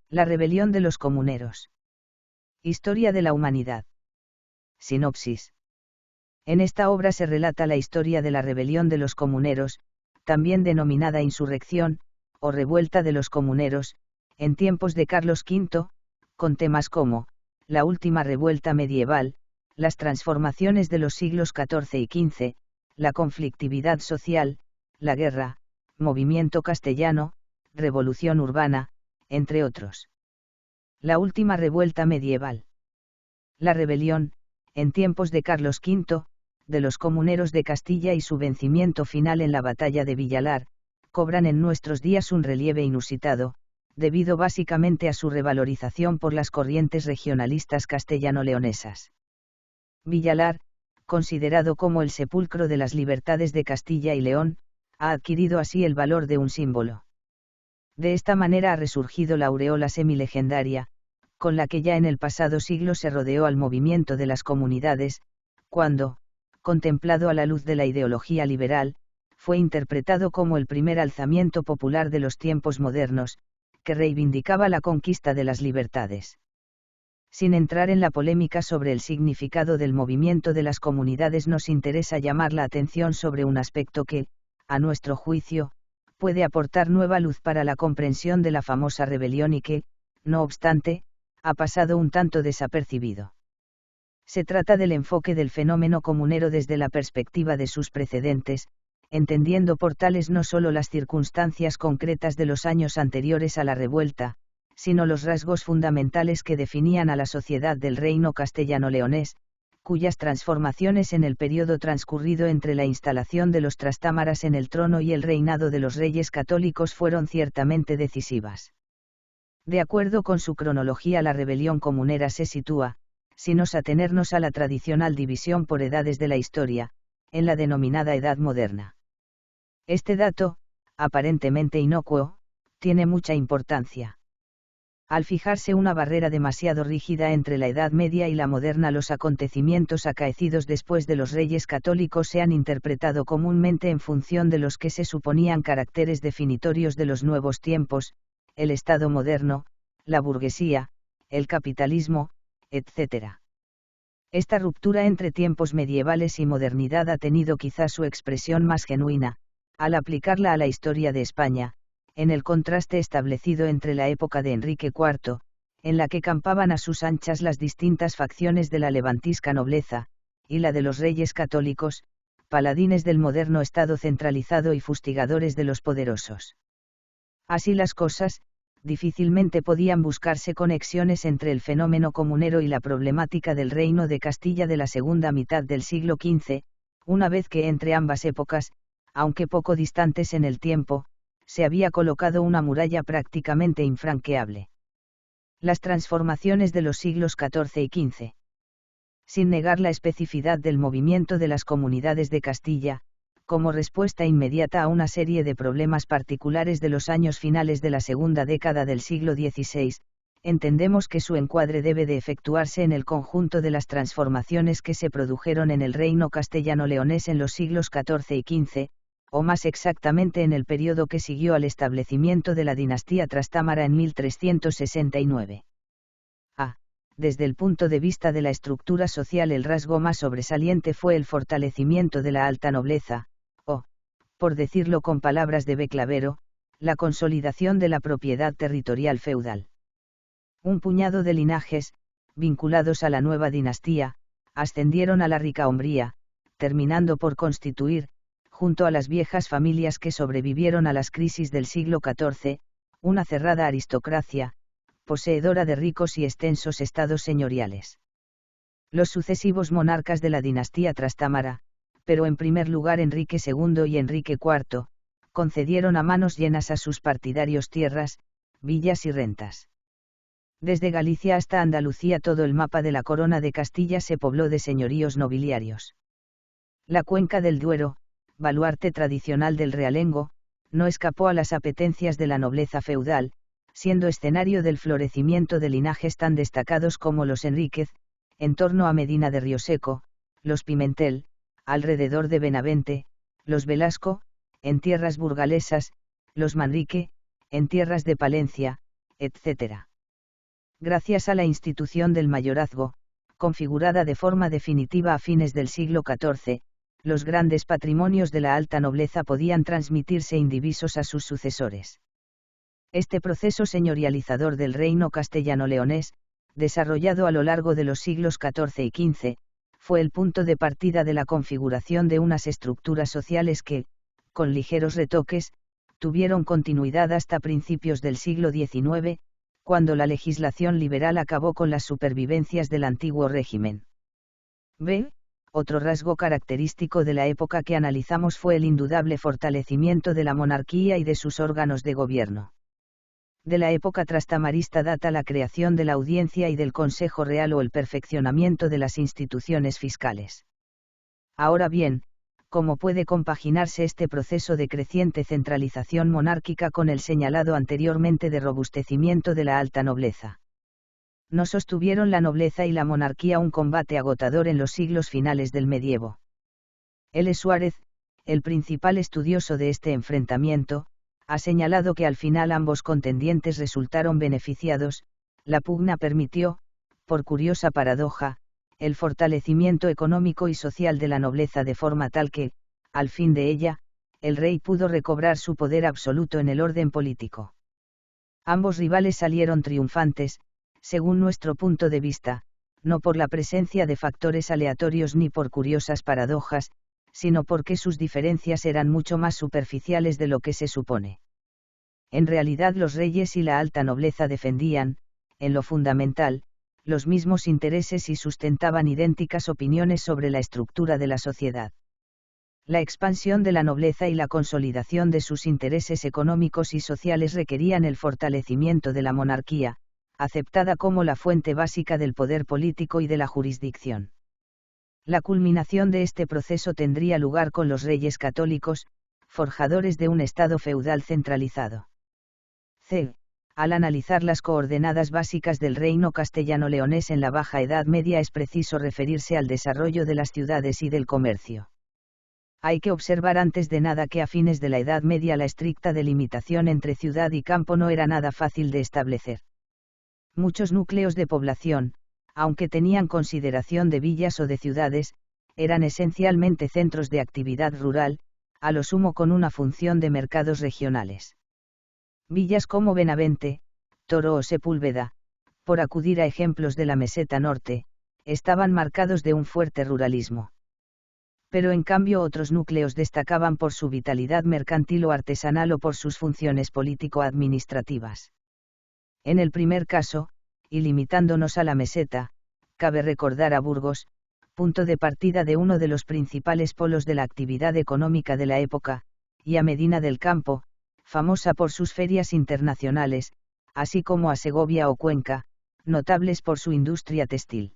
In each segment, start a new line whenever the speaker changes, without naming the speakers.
La rebelión de los comuneros. Historia de la humanidad. Sinopsis. En esta obra se relata la historia de la rebelión de los comuneros, también denominada insurrección, o revuelta de los comuneros, en tiempos de Carlos V, con temas como, la última revuelta medieval, las transformaciones de los siglos XIV y XV, la conflictividad social, la guerra, movimiento castellano, revolución urbana, entre otros. La última revuelta medieval. La rebelión, en tiempos de Carlos V, de los comuneros de Castilla y su vencimiento final en la batalla de Villalar, cobran en nuestros días un relieve inusitado, debido básicamente a su revalorización por las corrientes regionalistas castellano-leonesas. Villalar, considerado como el sepulcro de las libertades de Castilla y León, ha adquirido así el valor de un símbolo. De esta manera ha resurgido la aureola semilegendaria, con la que ya en el pasado siglo se rodeó al movimiento de las comunidades, cuando, contemplado a la luz de la ideología liberal, fue interpretado como el primer alzamiento popular de los tiempos modernos, que reivindicaba la conquista de las libertades. Sin entrar en la polémica sobre el significado del movimiento de las comunidades, nos interesa llamar la atención sobre un aspecto que, a nuestro juicio, puede aportar nueva luz para la comprensión de la famosa rebelión y que, no obstante, ha pasado un tanto desapercibido. Se trata del enfoque del fenómeno comunero desde la perspectiva de sus precedentes, entendiendo por tales no solo las circunstancias concretas de los años anteriores a la revuelta, sino los rasgos fundamentales que definían a la sociedad del reino castellano-leonés, cuyas transformaciones en el periodo transcurrido entre la instalación de los Trastámaras en el trono y el reinado de los reyes católicos fueron ciertamente decisivas. De acuerdo con su cronología, la rebelión comunera se sitúa, sin nos atenernos a la tradicional división por edades de la historia, en la denominada Edad Moderna. Este dato, aparentemente inocuo, tiene mucha importancia. Al fijarse una barrera demasiado rígida entre la Edad Media y la Moderna, los acontecimientos acaecidos después de los Reyes Católicos se han interpretado comúnmente en función de los que se suponían caracteres definitorios de los nuevos tiempos, el Estado moderno, la burguesía, el capitalismo, etc. Esta ruptura entre tiempos medievales y modernidad ha tenido quizá su expresión más genuina, al aplicarla a la historia de España, en el contraste establecido entre la época de Enrique IV, en la que campaban a sus anchas las distintas facciones de la levantisca nobleza, y la de los reyes católicos, paladines del moderno Estado centralizado y fustigadores de los poderosos. Así las cosas, difícilmente podían buscarse conexiones entre el fenómeno comunero y la problemática del reino de Castilla de la segunda mitad del siglo XV, una vez que entre ambas épocas, aunque poco distantes en el tiempo, se había colocado una muralla prácticamente infranqueable. Las transformaciones de los siglos XIV y XV. Sin negar la especificidad del movimiento de las comunidades de Castilla, como respuesta inmediata a una serie de problemas particulares de los años finales de la segunda década del siglo XVI, entendemos que su encuadre debe de efectuarse en el conjunto de las transformaciones que se produjeron en el reino castellano-leonés en los siglos XIV y XV, o más exactamente en el periodo que siguió al establecimiento de la dinastía Trastámara en 1369. Desde el punto de vista de la estructura social, el rasgo más sobresaliente fue el fortalecimiento de la alta nobleza, o, por decirlo con palabras de B. Clavero, la consolidación de la propiedad territorial feudal. Un puñado de linajes, vinculados a la nueva dinastía, ascendieron a la rica hombría, terminando por constituir, junto a las viejas familias que sobrevivieron a las crisis del siglo XIV, una cerrada aristocracia, poseedora de ricos y extensos estados señoriales. Los sucesivos monarcas de la dinastía Trastámara, pero en primer lugar Enrique II y Enrique IV, concedieron a manos llenas a sus partidarios tierras, villas y rentas. Desde Galicia hasta Andalucía todo el mapa de la corona de Castilla se pobló de señoríos nobiliarios. La cuenca del Duero, baluarte tradicional del realengo, no escapó a las apetencias de la nobleza feudal, siendo escenario del florecimiento de linajes tan destacados como los Enríquez, en torno a Medina de Rioseco, los Pimentel, alrededor de Benavente, los Velasco, en tierras burgalesas, los Manrique, en tierras de Palencia, etc. Gracias a la institución del mayorazgo, configurada de forma definitiva a fines del siglo XIV, los grandes patrimonios de la alta nobleza podían transmitirse indivisos a sus sucesores. Este proceso señorializador del reino castellano-leonés, desarrollado a lo largo de los siglos XIV y XV, fue el punto de partida de la configuración de unas estructuras sociales que, con ligeros retoques, tuvieron continuidad hasta principios del siglo XIX, cuando la legislación liberal acabó con las supervivencias del antiguo régimen. B. Otro rasgo característico de la época que analizamos fue el indudable fortalecimiento de la monarquía y de sus órganos de gobierno. De la época trastamarista data la creación de la Audiencia y del Consejo Real o el perfeccionamiento de las instituciones fiscales. Ahora bien, ¿cómo puede compaginarse este proceso de creciente centralización monárquica con el señalado anteriormente de robustecimiento de la alta nobleza? No sostuvieron la nobleza y la monarquía un combate agotador en los siglos finales del medievo. L. Suárez, el principal estudioso de este enfrentamiento, ha señalado que al final ambos contendientes resultaron beneficiados. La pugna permitió, por curiosa paradoja, el fortalecimiento económico y social de la nobleza de forma tal que, al fin de ella, el rey pudo recobrar su poder absoluto en el orden político. Ambos rivales salieron triunfantes, según nuestro punto de vista, no por la presencia de factores aleatorios ni por curiosas paradojas, sino porque sus diferencias eran mucho más superficiales de lo que se supone. En realidad los reyes y la alta nobleza defendían, en lo fundamental, los mismos intereses y sustentaban idénticas opiniones sobre la estructura de la sociedad. La expansión de la nobleza y la consolidación de sus intereses económicos y sociales requerían el fortalecimiento de la monarquía, aceptada como la fuente básica del poder político y de la jurisdicción. La culminación de este proceso tendría lugar con los reyes católicos, forjadores de un Estado feudal centralizado. C. Al analizar las coordenadas básicas del reino castellano-leonés en la Baja Edad Media es preciso referirse al desarrollo de las ciudades y del comercio. Hay que observar antes de nada que a fines de la Edad Media la estricta delimitación entre ciudad y campo no era nada fácil de establecer. Muchos núcleos de población, aunque tenían consideración de villas o de ciudades, eran esencialmente centros de actividad rural, a lo sumo con una función de mercados regionales. Villas como Benavente, Toro o Sepúlveda, por acudir a ejemplos de la meseta norte, estaban marcados de un fuerte ruralismo. Pero en cambio otros núcleos destacaban por su vitalidad mercantil o artesanal o por sus funciones político-administrativas. En el primer caso, y limitándonos a la meseta, cabe recordar a Burgos, punto de partida de uno de los principales polos de la actividad económica de la época, y a Medina del Campo, famosa por sus ferias internacionales, así como a Segovia o Cuenca, notables por su industria textil.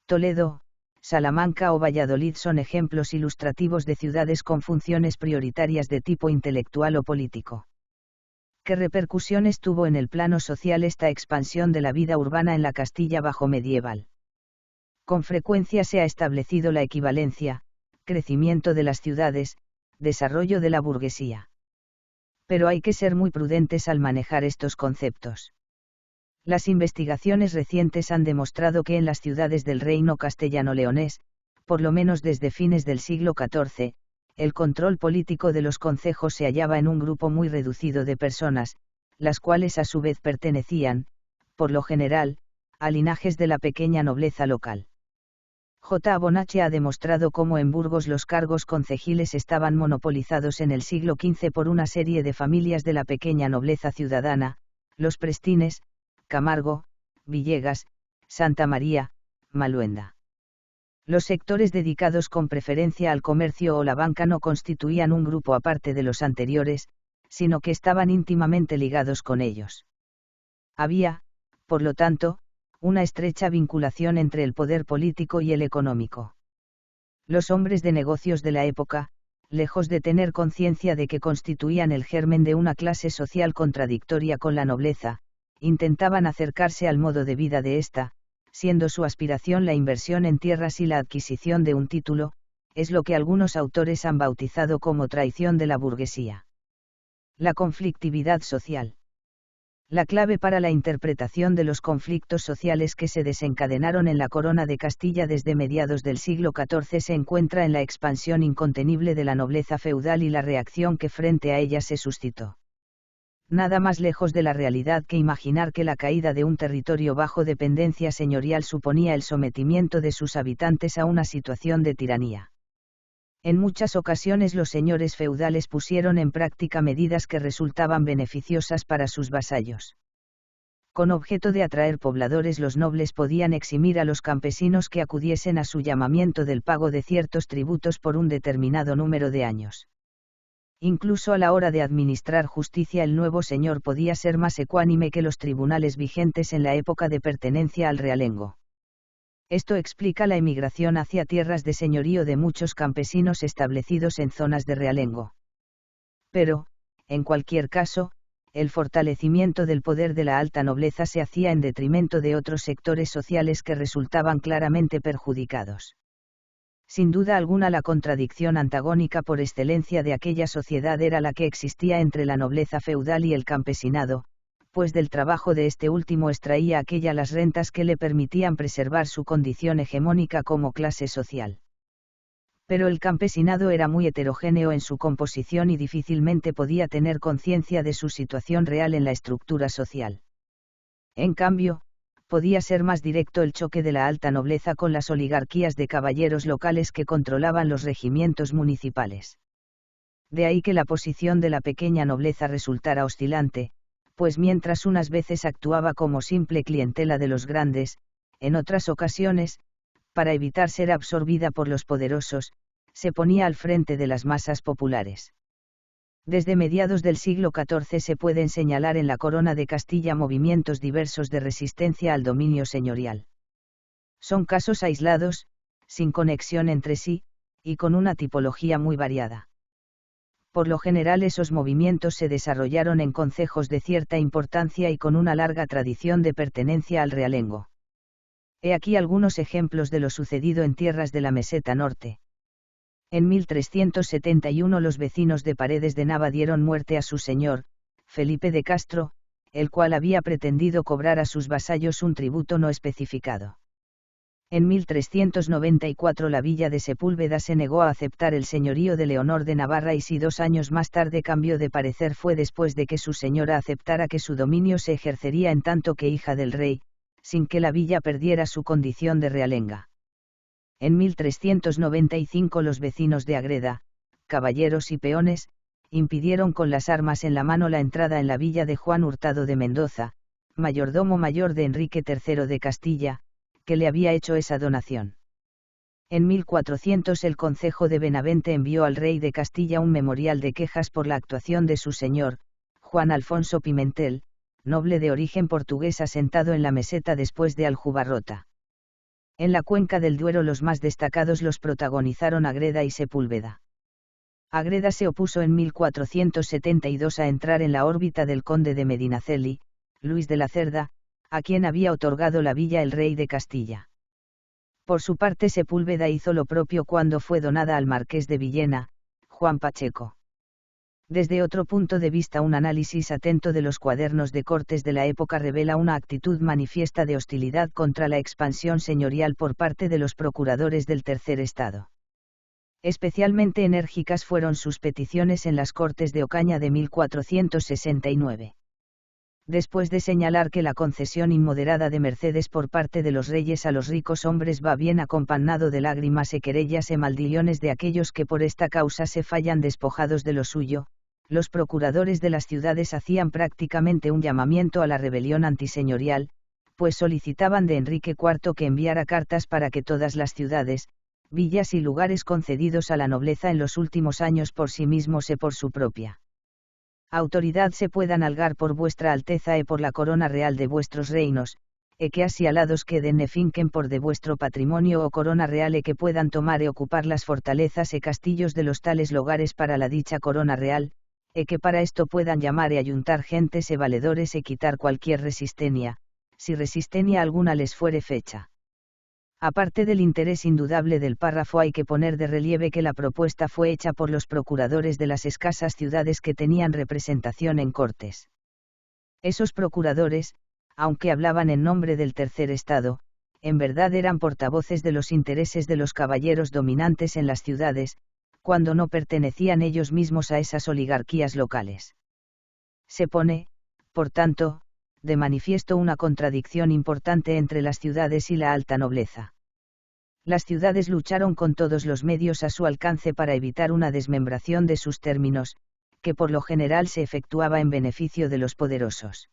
Toledo, Salamanca o Valladolid son ejemplos ilustrativos de ciudades con funciones prioritarias de tipo intelectual o político. ¿Qué repercusiones tuvo en el plano social esta expansión de la vida urbana en la Castilla bajo medieval? Con frecuencia se ha establecido la equivalencia, crecimiento de las ciudades, desarrollo de la burguesía. Pero hay que ser muy prudentes al manejar estos conceptos. Las investigaciones recientes han demostrado que en las ciudades del reino castellano-leonés, por lo menos desde fines del siglo XIV, el control político de los concejos se hallaba en un grupo muy reducido de personas, las cuales a su vez pertenecían, por lo general, a linajes de la pequeña nobleza local. J. Bonache ha demostrado cómo en Burgos los cargos concejiles estaban monopolizados en el siglo XV por una serie de familias de la pequeña nobleza ciudadana, los Prestines, Camargo, Villegas, Santa María, Maluenda. Los sectores dedicados con preferencia al comercio o la banca no constituían un grupo aparte de los anteriores, sino que estaban íntimamente ligados con ellos. Había, por lo tanto, una estrecha vinculación entre el poder político y el económico. Los hombres de negocios de la época, lejos de tener conciencia de que constituían el germen de una clase social contradictoria con la nobleza, intentaban acercarse al modo de vida de ésta, siendo su aspiración la inversión en tierras y la adquisición de un título, es lo que algunos autores han bautizado como traición de la burguesía. La conflictividad social. La clave para la interpretación de los conflictos sociales que se desencadenaron en la Corona de Castilla desde mediados del siglo XIV se encuentra en la expansión incontenible de la nobleza feudal y la reacción que frente a ella se suscitó. Nada más lejos de la realidad que imaginar que la caída de un territorio bajo dependencia señorial suponía el sometimiento de sus habitantes a una situación de tiranía. En muchas ocasiones los señores feudales pusieron en práctica medidas que resultaban beneficiosas para sus vasallos. Con objeto de atraer pobladores, los nobles podían eximir a los campesinos que acudiesen a su llamamiento del pago de ciertos tributos por un determinado número de años. Incluso a la hora de administrar justicia, el nuevo señor podía ser más ecuánime que los tribunales vigentes en la época de pertenencia al realengo. Esto explica la emigración hacia tierras de señorío de muchos campesinos establecidos en zonas de realengo. Pero, en cualquier caso, el fortalecimiento del poder de la alta nobleza se hacía en detrimento de otros sectores sociales que resultaban claramente perjudicados. Sin duda alguna, la contradicción antagónica por excelencia de aquella sociedad era la que existía entre la nobleza feudal y el campesinado, pues del trabajo de este último extraía aquella las rentas que le permitían preservar su condición hegemónica como clase social. Pero el campesinado era muy heterogéneo en su composición y difícilmente podía tener conciencia de su situación real en la estructura social. En cambio, podía ser más directo el choque de la alta nobleza con las oligarquías de caballeros locales que controlaban los regimientos municipales. De ahí que la posición de la pequeña nobleza resultara oscilante, pues mientras unas veces actuaba como simple clientela de los grandes, en otras ocasiones, para evitar ser absorbida por los poderosos, se ponía al frente de las masas populares. Desde mediados del siglo XIV se pueden señalar en la Corona de Castilla movimientos diversos de resistencia al dominio señorial. Son casos aislados, sin conexión entre sí, y con una tipología muy variada. Por lo general esos movimientos se desarrollaron en concejos de cierta importancia y con una larga tradición de pertenencia al realengo. He aquí algunos ejemplos de lo sucedido en tierras de la Meseta Norte. En 1371 los vecinos de Paredes de Nava dieron muerte a su señor, Felipe de Castro, el cual había pretendido cobrar a sus vasallos un tributo no especificado. En 1394 la villa de Sepúlveda se negó a aceptar el señorío de Leonor de Navarra y si 2 años más tarde cambió de parecer fue después de que su señora aceptara que su dominio se ejercería en tanto que hija del rey, sin que la villa perdiera su condición de realenga. En 1395 los vecinos de Agreda, caballeros y peones, impidieron con las armas en la mano la entrada en la villa de Juan Hurtado de Mendoza, mayordomo mayor de Enrique III de Castilla, que le había hecho esa donación. En 1400 el concejo de Benavente envió al rey de Castilla un memorial de quejas por la actuación de su señor, Juan Alfonso Pimentel, noble de origen portugués asentado en la meseta después de Aljubarrota. En la cuenca del Duero los más destacados los protagonizaron Agreda y Sepúlveda. Agreda se opuso en 1472 a entrar en la órbita del conde de Medinaceli, Luis de la Cerda, a quien había otorgado la villa el rey de Castilla. Por su parte Sepúlveda hizo lo propio cuando fue donada al marqués de Villena, Juan Pacheco. Desde otro punto de vista, un análisis atento de los cuadernos de cortes de la época revela una actitud manifiesta de hostilidad contra la expansión señorial por parte de los procuradores del Tercer Estado. Especialmente enérgicas fueron sus peticiones en las Cortes de Ocaña de 1469. Después de señalar que la concesión inmoderada de mercedes por parte de los reyes a los ricos hombres va bien acompañado de lágrimas y querellas y maldillones de aquellos que por esta causa se fallan despojados de lo suyo, los procuradores de las ciudades hacían prácticamente un llamamiento a la rebelión antiseñorial, pues solicitaban de Enrique IV que enviara cartas para que todas las ciudades, villas y lugares concedidos a la nobleza en los últimos años por sí mismos y por su propia autoridad se puedan algar por vuestra alteza y por la corona real de vuestros reinos, que así alados queden finquen por de vuestro patrimonio o corona real que puedan tomar y ocupar las fortalezas y castillos de los tales lugares para la dicha corona real, que para esto puedan llamar y ayuntar gentes y valedores y quitar cualquier resistenia, si resistenia alguna les fuere fecha. Aparte del interés indudable del párrafo, hay que poner de relieve que la propuesta fue hecha por los procuradores de las escasas ciudades que tenían representación en Cortes. Esos procuradores, aunque hablaban en nombre del tercer estado, en verdad eran portavoces de los intereses de los caballeros dominantes en las ciudades, cuando no pertenecían ellos mismos a esas oligarquías locales. Se pone, por tanto, de manifiesto una contradicción importante entre las ciudades y la alta nobleza. Las ciudades lucharon con todos los medios a su alcance para evitar una desmembración de sus términos, que por lo general se efectuaba en beneficio de los poderosos.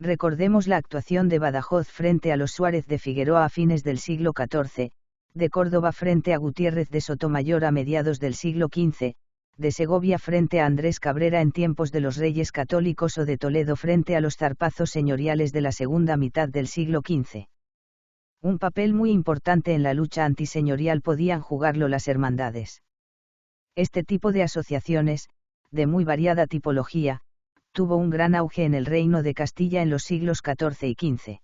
Recordemos la actuación de Badajoz frente a los Suárez de Figueroa a fines del siglo XIV, de Córdoba frente a Gutiérrez de Sotomayor a mediados del siglo XV, de Segovia frente a Andrés Cabrera en tiempos de los Reyes Católicos o de Toledo frente a los zarpazos señoriales de la segunda mitad del siglo XV. Un papel muy importante en la lucha antiseñorial podían jugarlo las hermandades. Este tipo de asociaciones, de muy variada tipología, tuvo un gran auge en el Reino de Castilla en los siglos XIV y XV.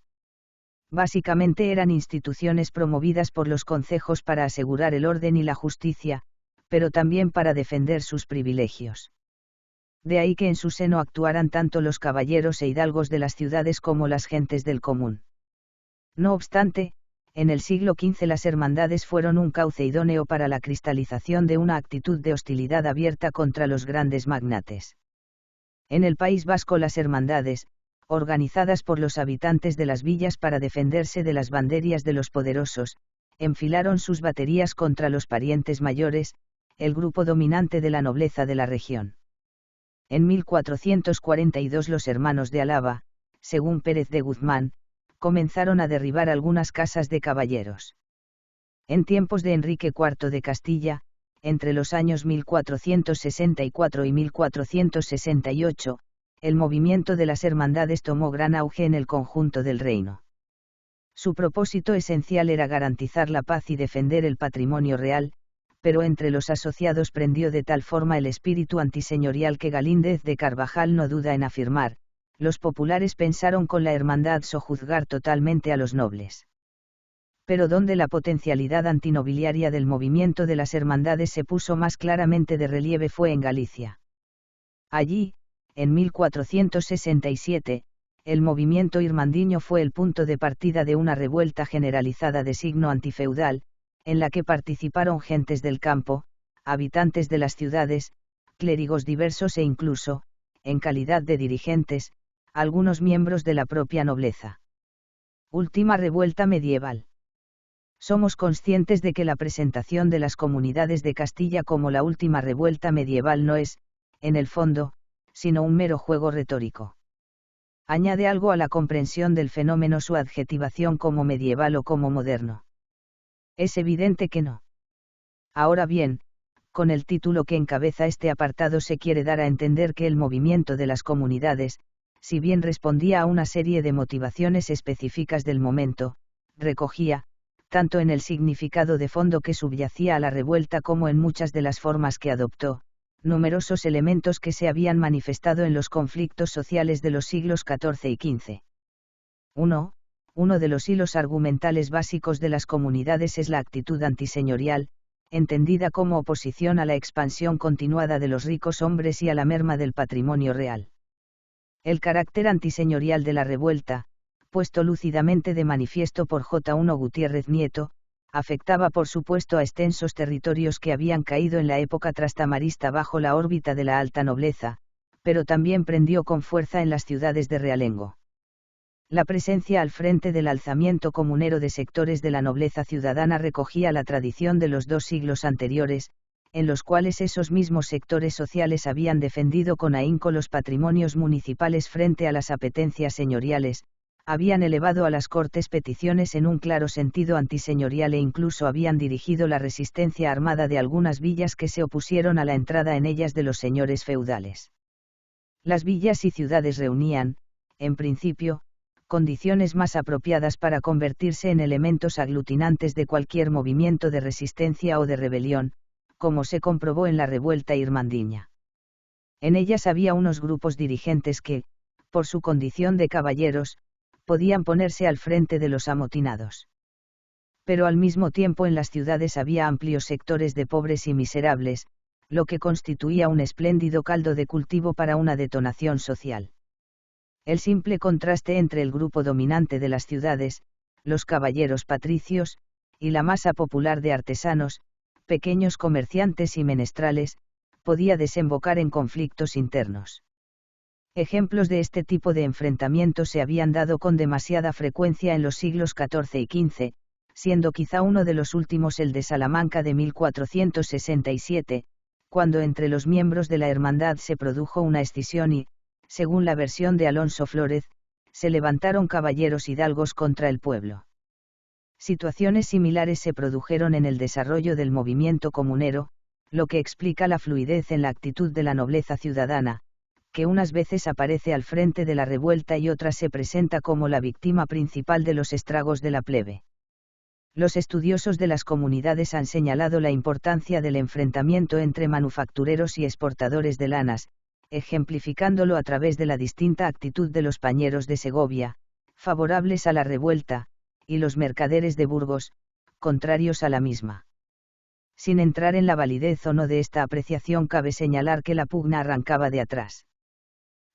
Básicamente eran instituciones promovidas por los concejos para asegurar el orden y la justicia, pero también para defender sus privilegios. De ahí que en su seno actuaran tanto los caballeros e hidalgos de las ciudades como las gentes del común. No obstante, en el siglo XV las hermandades fueron un cauce idóneo para la cristalización de una actitud de hostilidad abierta contra los grandes magnates. En el País Vasco las hermandades, organizadas por los habitantes de las villas para defenderse de las banderías de los poderosos, enfilaron sus baterías contra los parientes mayores, el grupo dominante de la nobleza de la región. En 1442 los hermanos de Álava, según Pérez de Guzmán, comenzaron a derribar algunas casas de caballeros. En tiempos de Enrique IV de Castilla, entre los años 1464 y 1468, el movimiento de las hermandades tomó gran auge en el conjunto del reino. Su propósito esencial era garantizar la paz y defender el patrimonio real, pero entre los asociados prendió de tal forma el espíritu antiseñorial que Galíndez de Carvajal no duda en afirmar: los populares pensaron con la hermandad sojuzgar totalmente a los nobles. Pero donde la potencialidad antinobiliaria del movimiento de las hermandades se puso más claramente de relieve fue en Galicia. Allí, en 1467, el movimiento irmandiño fue el punto de partida de una revuelta generalizada de signo antifeudal, en la que participaron gentes del campo, habitantes de las ciudades, clérigos diversos e incluso, en calidad de dirigentes, algunos miembros de la propia nobleza. Última revuelta medieval. Somos conscientes de que la presentación de las comunidades de Castilla como la última revuelta medieval no es, en el fondo, sino un mero juego retórico. ¿Añade algo a la comprensión del fenómeno su adjetivación como medieval o como moderno? Es evidente que no. Ahora bien, con el título que encabeza este apartado se quiere dar a entender que el movimiento de las comunidades, si bien respondía a una serie de motivaciones específicas del momento, recogía, tanto en el significado de fondo que subyacía a la revuelta como en muchas de las formas que adoptó, numerosos elementos que se habían manifestado en los conflictos sociales de los siglos XIV y XV. 1. Uno de los hilos argumentales básicos de las comunidades es la actitud antiseñorial, entendida como oposición a la expansión continuada de los ricos hombres y a la merma del patrimonio real. El carácter antiseñorial de la revuelta, puesto lúcidamente de manifiesto por J. Gutiérrez Nieto, afectaba por supuesto a extensos territorios que habían caído en la época trastamarista bajo la órbita de la alta nobleza, pero también prendió con fuerza en las ciudades de realengo. La presencia al frente del alzamiento comunero de sectores de la nobleza ciudadana recogía la tradición de los 2 siglos anteriores, en los cuales esos mismos sectores sociales habían defendido con ahínco los patrimonios municipales frente a las apetencias señoriales, habían elevado a las Cortes peticiones en un claro sentido antiseñorial e incluso habían dirigido la resistencia armada de algunas villas que se opusieron a la entrada en ellas de los señores feudales. Las villas y ciudades reunían, en principio, condiciones más apropiadas para convertirse en elementos aglutinantes de cualquier movimiento de resistencia o de rebelión, como se comprobó en la revuelta irmandiña. En ellas había unos grupos dirigentes que, por su condición de caballeros, podían ponerse al frente de los amotinados. Pero al mismo tiempo en las ciudades había amplios sectores de pobres y miserables, lo que constituía un espléndido caldo de cultivo para una detonación social. El simple contraste entre el grupo dominante de las ciudades, los caballeros patricios, y la masa popular de artesanos, pequeños comerciantes y menestrales, podía desembocar en conflictos internos. Ejemplos de este tipo de enfrentamientos se habían dado con demasiada frecuencia en los siglos XIV y XV, siendo quizá uno de los últimos el de Salamanca de 1467, cuando entre los miembros de la hermandad se produjo una escisión y, según la versión de Alonso Flórez, se levantaron caballeros hidalgos contra el pueblo. Situaciones similares se produjeron en el desarrollo del movimiento comunero, lo que explica la fluidez en la actitud de la nobleza ciudadana, que unas veces aparece al frente de la revuelta y otras se presenta como la víctima principal de los estragos de la plebe. Los estudiosos de las comunidades han señalado la importancia del enfrentamiento entre manufactureros y exportadores de lanas, ejemplificándolo a través de la distinta actitud de los pañeros de Segovia, favorables a la revuelta, y los mercaderes de Burgos, contrarios a la misma. Sin entrar en la validez o no de esta apreciación, cabe señalar que la pugna arrancaba de atrás.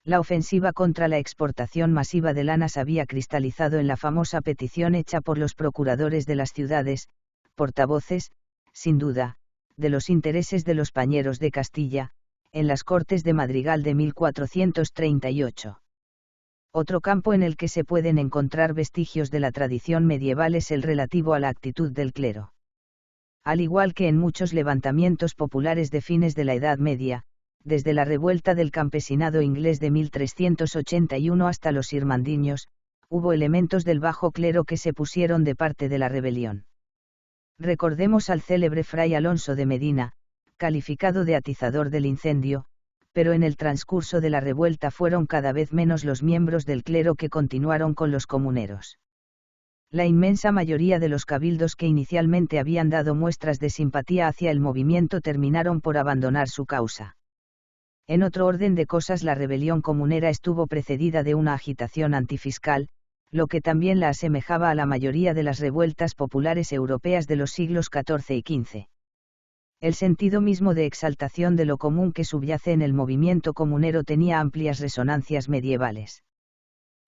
La ofensiva contra la exportación masiva de lanas había cristalizado en la famosa petición hecha por los procuradores de las ciudades, portavoces, sin duda, de los intereses de los pañeros de Castilla, en las Cortes de Madrigal de 1438. Otro campo en el que se pueden encontrar vestigios de la tradición medieval es el relativo a la actitud del clero. Al igual que en muchos levantamientos populares de fines de la Edad Media, desde la revuelta del campesinado inglés de 1381 hasta los irmandiños, hubo elementos del bajo clero que se pusieron de parte de la rebelión. Recordemos al célebre fray Alonso de Medina, calificado de atizador del incendio, pero en el transcurso de la revuelta fueron cada vez menos los miembros del clero que continuaron con los comuneros. La inmensa mayoría de los cabildos que inicialmente habían dado muestras de simpatía hacia el movimiento terminaron por abandonar su causa. En otro orden de cosas, la rebelión comunera estuvo precedida de una agitación antifiscal, lo que también la asemejaba a la mayoría de las revueltas populares europeas de los siglos XIV y XV. El sentido mismo de exaltación de lo común que subyace en el movimiento comunero tenía amplias resonancias medievales.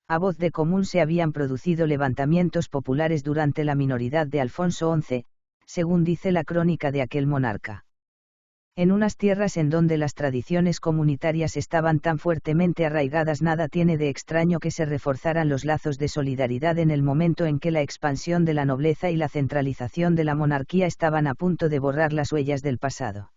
A voz de común se habían producido levantamientos populares durante la minoridad de Alfonso XI, según dice la crónica de aquel monarca. En unas tierras en donde las tradiciones comunitarias estaban tan fuertemente arraigadas, nada tiene de extraño que se reforzaran los lazos de solidaridad en el momento en que la expansión de la nobleza y la centralización de la monarquía estaban a punto de borrar las huellas del pasado.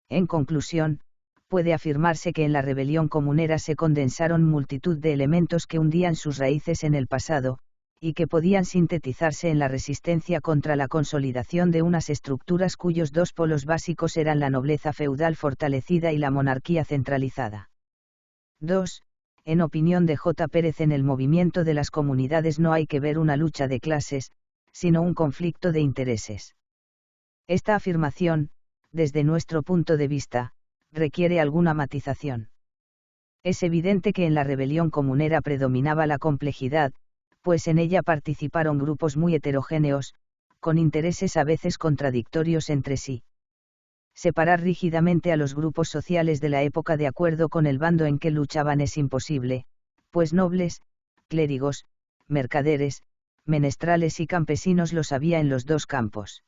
En conclusión, puede afirmarse que en la rebelión comunera se condensaron multitud de elementos que hundían sus raíces en el pasado, y que podían sintetizarse en la resistencia contra la consolidación de unas estructuras cuyos dos polos básicos eran la nobleza feudal fortalecida y la monarquía centralizada. 2. En opinión de J. Pérez, en el movimiento de las comunidades no hay que ver una lucha de clases, sino un conflicto de intereses. Esta afirmación, desde nuestro punto de vista, requiere alguna matización. Es evidente que en la rebelión comunera predominaba la complejidad, pues en ella participaron grupos muy heterogéneos, con intereses a veces contradictorios entre sí. Separar rígidamente a los grupos sociales de la época de acuerdo con el bando en que luchaban es imposible, pues nobles, clérigos, mercaderes, menestrales y campesinos los había en los dos campos.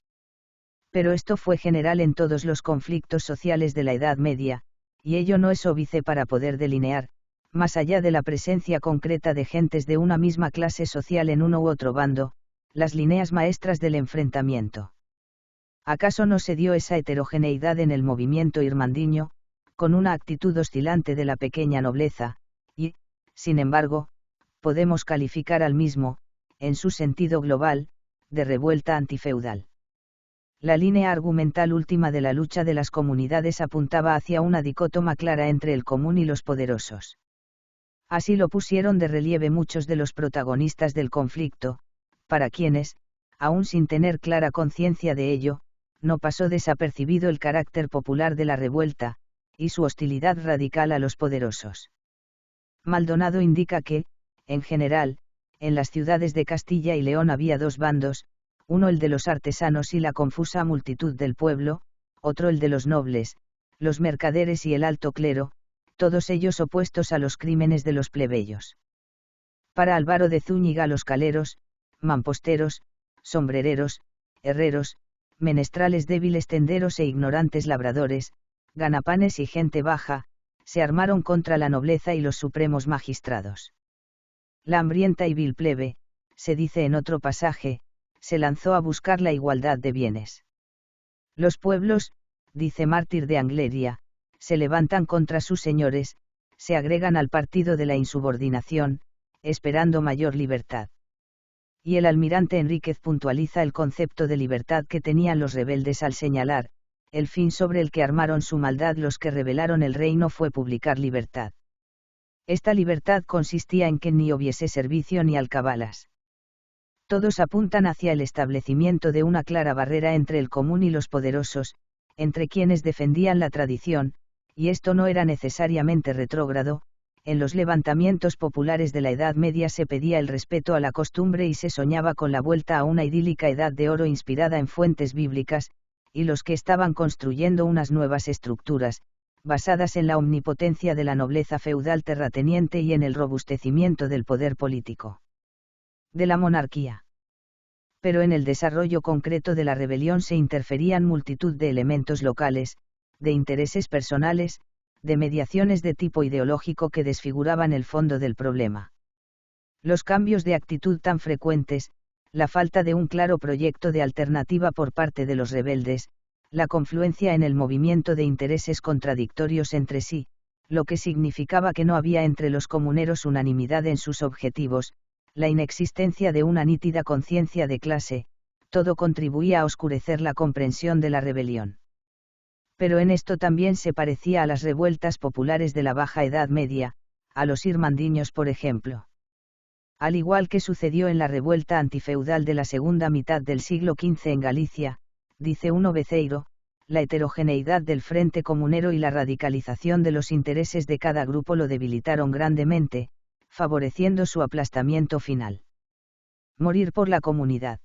Pero esto fue general en todos los conflictos sociales de la Edad Media, y ello no es óbice para poder delinear, más allá de la presencia concreta de gentes de una misma clase social en uno u otro bando, las líneas maestras del enfrentamiento. ¿Acaso no se dio esa heterogeneidad en el movimiento irmandiño, con una actitud oscilante de la pequeña nobleza, y, sin embargo, podemos calificar al mismo, en su sentido global, de revuelta antifeudal? La línea argumental última de la lucha de las comunidades apuntaba hacia una dicótoma clara entre el común y los poderosos. Así lo pusieron de relieve muchos de los protagonistas del conflicto, para quienes, aún sin tener clara conciencia de ello, no pasó desapercibido el carácter popular de la revuelta, y su hostilidad radical a los poderosos. Maldonado indica que, en general, en las ciudades de Castilla y León había dos bandos, uno el de los artesanos y la confusa multitud del pueblo, otro el de los nobles, los mercaderes y el alto clero, todos ellos opuestos a los crímenes de los plebeyos. Para Álvaro de Zúñiga los caleros, mamposteros, sombrereros, herreros, menestrales débiles tenderos e ignorantes labradores, ganapanes y gente baja, se armaron contra la nobleza y los supremos magistrados. La hambrienta y vil plebe, se dice en otro pasaje, se lanzó a buscar la igualdad de bienes. Los pueblos, dice Mártir de Angleria, se levantan contra sus señores, se agregan al partido de la insubordinación, esperando mayor libertad. Y el almirante Enríquez puntualiza el concepto de libertad que tenían los rebeldes al señalar, el fin sobre el que armaron su maldad los que rebelaron el reino fue publicar libertad. Esta libertad consistía en que ni hubiese servicio ni alcabalas. Todos apuntan hacia el establecimiento de una clara barrera entre el común y los poderosos, entre quienes defendían la tradición, y esto no era necesariamente retrógrado. En los levantamientos populares de la Edad Media se pedía el respeto a la costumbre y se soñaba con la vuelta a una idílica Edad de Oro inspirada en fuentes bíblicas, y los que estaban construyendo unas nuevas estructuras, basadas en la omnipotencia de la nobleza feudal terrateniente y en el robustecimiento del poder político de la monarquía. Pero en el desarrollo concreto de la rebelión se interferían multitud de elementos locales, de intereses personales, de mediaciones de tipo ideológico que desfiguraban el fondo del problema. Los cambios de actitud tan frecuentes, la falta de un claro proyecto de alternativa por parte de los rebeldes, la confluencia en el movimiento de intereses contradictorios entre sí, lo que significaba que no había entre los comuneros unanimidad en sus objetivos, la inexistencia de una nítida conciencia de clase, todo contribuía a oscurecer la comprensión de la rebelión. Pero en esto también se parecía a las revueltas populares de la Baja Edad Media, a los irmandiños por ejemplo. Al igual que sucedió en la revuelta antifeudal de la segunda mitad del siglo XV en Galicia, dice uno Beceiro, la heterogeneidad del frente comunero y la radicalización de los intereses de cada grupo lo debilitaron grandemente, favoreciendo su aplastamiento final. Morir por la comunidad.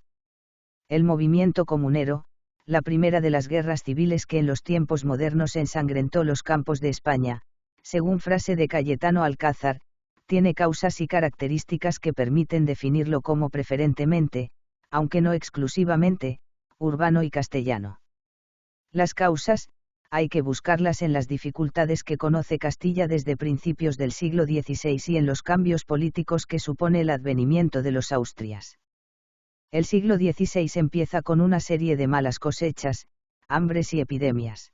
El movimiento comunero, la primera de las guerras civiles que en los tiempos modernos ensangrentó los campos de España, según frase de Cayetano Alcázar, tiene causas y características que permiten definirlo como preferentemente, aunque no exclusivamente, urbano y castellano. Las causas, hay que buscarlas en las dificultades que conoce Castilla desde principios del siglo XVI y en los cambios políticos que supone el advenimiento de los Austrias. El siglo XVI empieza con una serie de malas cosechas, hambres y epidemias.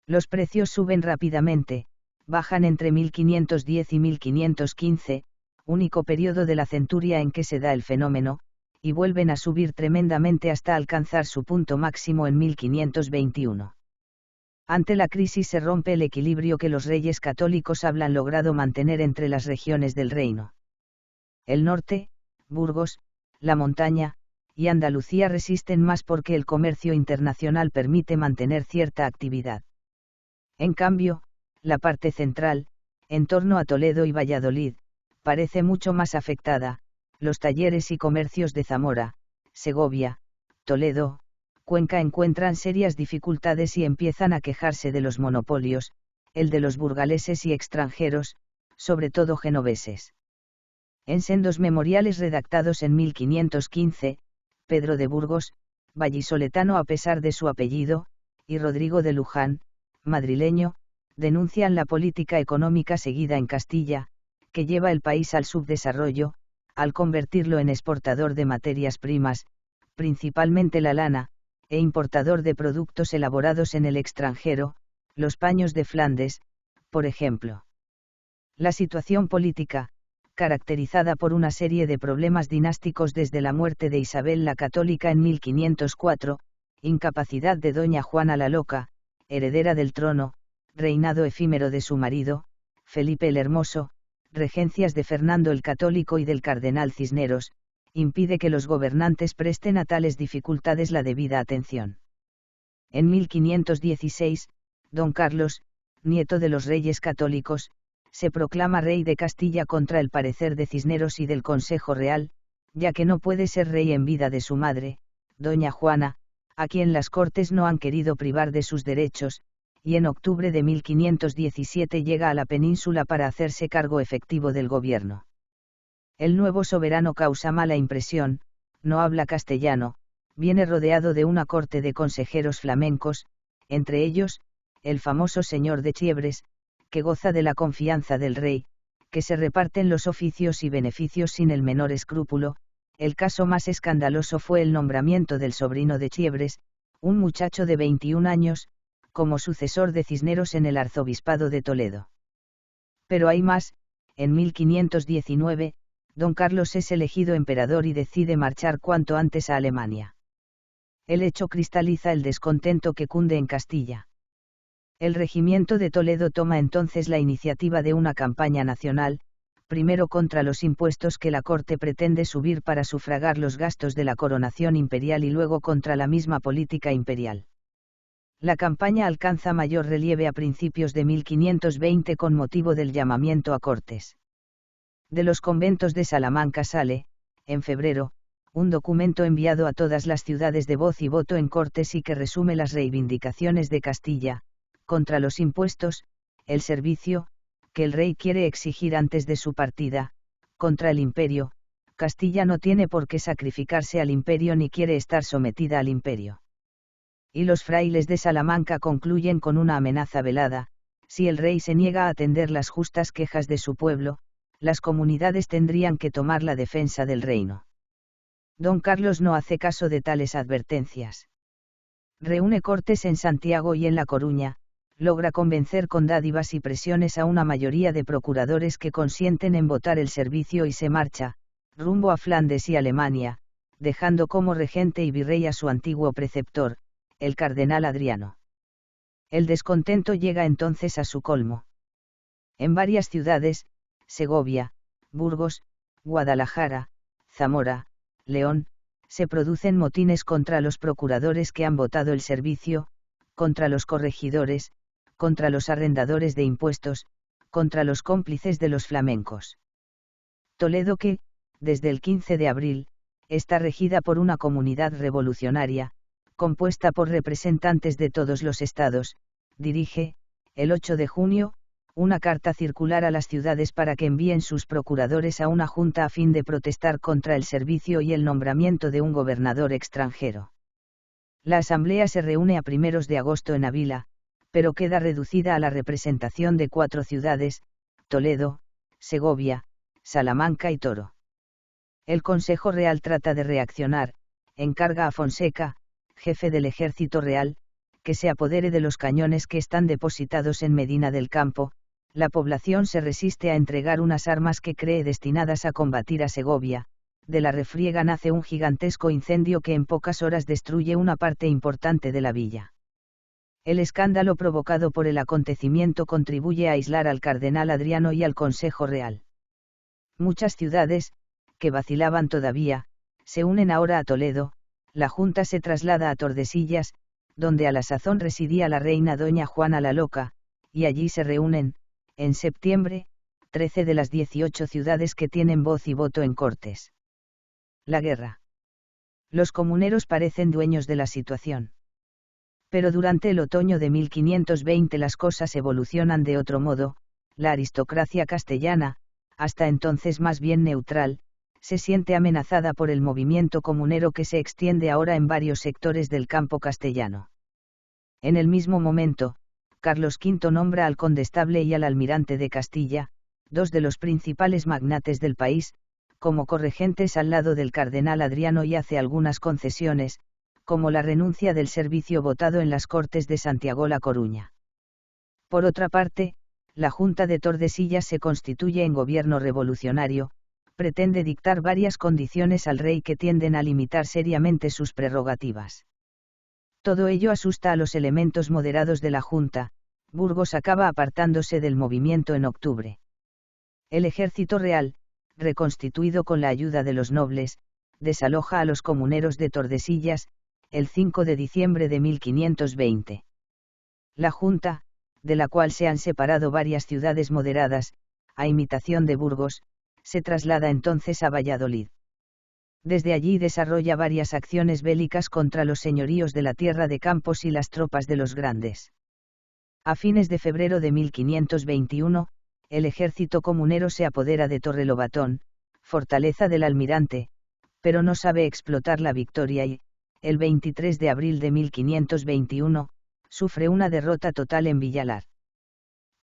Los precios suben rápidamente, bajan entre 1510 y 1515, único periodo de la centuria en que se da el fenómeno, y vuelven a subir tremendamente hasta alcanzar su punto máximo en 1521. Ante la crisis se rompe el equilibrio que los reyes católicos habían logrado mantener entre las regiones del reino. El norte, Burgos, la montaña, y Andalucía resisten más porque el comercio internacional permite mantener cierta actividad. En cambio, la parte central, en torno a Toledo y Valladolid, parece mucho más afectada. Los talleres y comercios de Zamora, Segovia, Toledo, Cuenca encuentran serias dificultades y empiezan a quejarse de los monopolios, el de los burgaleses y extranjeros, sobre todo genoveses. En sendos memoriales redactados en 1515, Pedro de Burgos, vallisoletano a pesar de su apellido, y Rodrigo de Luján, madrileño, denuncian la política económica seguida en Castilla, que lleva el país al subdesarrollo, al convertirlo en exportador de materias primas, principalmente la lana, e importador de productos elaborados en el extranjero, los paños de Flandes, por ejemplo. La situación política, caracterizada por una serie de problemas dinásticos desde la muerte de Isabel la Católica en 1504, incapacidad de doña Juana la Loca, heredera del trono, reinado efímero de su marido, Felipe el Hermoso, regencias de Fernando el Católico y del cardenal Cisneros, impide que los gobernantes presten a tales dificultades la debida atención. En 1516, don Carlos, nieto de los reyes católicos, se proclama rey de Castilla contra el parecer de Cisneros y del Consejo Real, ya que no puede ser rey en vida de su madre, doña Juana, a quien las Cortes no han querido privar de sus derechos, y en octubre de 1517 llega a la península para hacerse cargo efectivo del gobierno. El nuevo soberano causa mala impresión, no habla castellano, viene rodeado de una corte de consejeros flamencos, entre ellos, el famoso señor de Chievres, que goza de la confianza del rey, que se reparten los oficios y beneficios sin el menor escrúpulo. El caso más escandaloso fue el nombramiento del sobrino de Chievres, un muchacho de 21 años, como sucesor de Cisneros en el arzobispado de Toledo. Pero hay más, en 1519, don Carlos es elegido emperador y decide marchar cuanto antes a Alemania. El hecho cristaliza el descontento que cunde en Castilla. El regimiento de Toledo toma entonces la iniciativa de una campaña nacional, primero contra los impuestos que la corte pretende subir para sufragar los gastos de la coronación imperial y luego contra la misma política imperial. La campaña alcanza mayor relieve a principios de 1520 con motivo del llamamiento a Cortes. De los conventos de Salamanca sale, en febrero, un documento enviado a todas las ciudades de voz y voto en Cortes y que resume las reivindicaciones de Castilla, contra los impuestos, el servicio, que el rey quiere exigir antes de su partida, contra el imperio, Castilla no tiene por qué sacrificarse al imperio ni quiere estar sometida al imperio. Y los frailes de Salamanca concluyen con una amenaza velada: si el rey se niega a atender las justas quejas de su pueblo, las comunidades tendrían que tomar la defensa del reino. Don Carlos no hace caso de tales advertencias. Reúne cortes en Santiago y en La Coruña, logra convencer con dádivas y presiones a una mayoría de procuradores que consienten en votar el servicio y se marcha, rumbo a Flandes y Alemania, dejando como regente y virrey a su antiguo preceptor, el cardenal Adriano. El descontento llega entonces a su colmo. En varias ciudades, Segovia, Burgos, Guadalajara, Zamora, León, se producen motines contra los procuradores que han votado el servicio, contra los corregidores, contra los arrendadores de impuestos, contra los cómplices de los flamencos. Toledo, que, desde el 15 de abril, está regida por una comunidad revolucionaria, compuesta por representantes de todos los estados, dirige, el 8 de junio, una carta circular a las ciudades para que envíen sus procuradores a una junta a fin de protestar contra el servicio y el nombramiento de un gobernador extranjero. La asamblea se reúne a primeros de agosto en Ávila, pero queda reducida a la representación de 4 ciudades: Toledo, Segovia, Salamanca y Toro. El Consejo Real trata de reaccionar, encarga a Fonseca, jefe del Ejército Real, que se apodere de los cañones que están depositados en Medina del Campo. La población se resiste a entregar unas armas que cree destinadas a combatir a Segovia. De la refriega nace un gigantesco incendio que en pocas horas destruye una parte importante de la villa. El escándalo provocado por el acontecimiento contribuye a aislar al cardenal Adriano y al Consejo Real. Muchas ciudades, que vacilaban todavía, se unen ahora a Toledo. La junta se traslada a Tordesillas, donde a la sazón residía la reina doña Juana la Loca, y allí se reúnen, en septiembre, 13 de las 18 ciudades que tienen voz y voto en Cortes. La guerra. Los comuneros parecen dueños de la situación. Pero durante el otoño de 1520 las cosas evolucionan de otro modo. La aristocracia castellana, hasta entonces más bien neutral, se siente amenazada por el movimiento comunero que se extiende ahora en varios sectores del campo castellano. En el mismo momento, Carlos V nombra al condestable y al almirante de Castilla, 2 de los principales magnates del país, como corregentes al lado del cardenal Adriano y hace algunas concesiones, como la renuncia del servicio votado en las Cortes de Santiago-La Coruña. Por otra parte, la Junta de Tordesillas se constituye en gobierno revolucionario, pretende dictar varias condiciones al rey que tienden a limitar seriamente sus prerrogativas. Todo ello asusta a los elementos moderados de la Junta. Burgos acaba apartándose del movimiento en octubre. El Ejército Real, reconstituido con la ayuda de los nobles, desaloja a los comuneros de Tordesillas, el 5 de diciembre de 1520. La Junta, de la cual se han separado varias ciudades moderadas, a imitación de Burgos, se traslada entonces a Valladolid. Desde allí desarrolla varias acciones bélicas contra los señoríos de la Tierra de Campos y las tropas de los Grandes. A fines de febrero de 1521, el ejército comunero se apodera de Torrelobatón, fortaleza del almirante, pero no sabe explotar la victoria y, el 23 de abril de 1521, sufre una derrota total en Villalar.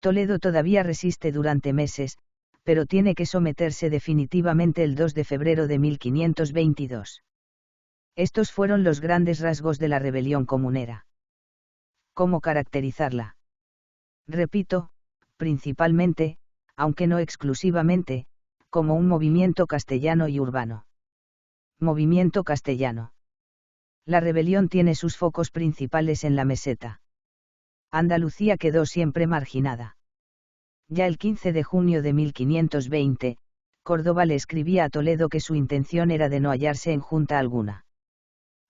Toledo todavía resiste durante meses, pero tiene que someterse definitivamente el 2 de febrero de 1522. Estos fueron los grandes rasgos de la rebelión comunera. ¿Cómo caracterizarla? Repito, principalmente, aunque no exclusivamente, como un movimiento castellano y urbano. Movimiento castellano. La rebelión tiene sus focos principales en la meseta. Andalucía quedó siempre marginada. Ya el 15 de junio de 1520, Córdoba le escribía a Toledo que su intención era de no hallarse en junta alguna.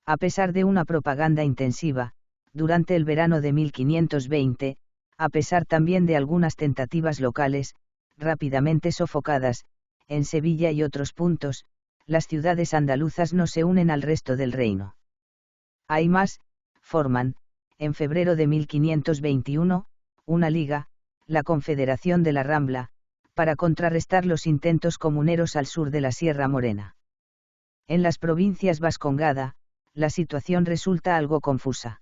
A pesar de una propaganda intensiva, durante el verano de 1520, a pesar también de algunas tentativas locales, rápidamente sofocadas, en Sevilla y otros puntos, las ciudades andaluzas no se unen al resto del reino. Hay más, forman, en febrero de 1521, una liga, la Confederación de la Rambla, para contrarrestar los intentos comuneros al sur de la Sierra Morena. En las provincias Vascongada, la situación resulta algo confusa.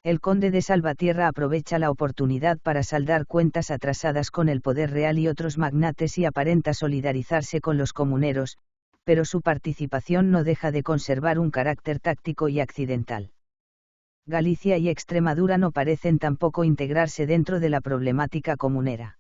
El conde de Salvatierra aprovecha la oportunidad para saldar cuentas atrasadas con el poder real y otros magnates y aparenta solidarizarse con los comuneros, pero su participación no deja de conservar un carácter táctico y accidental. Galicia y Extremadura no parecen tampoco integrarse dentro de la problemática comunera.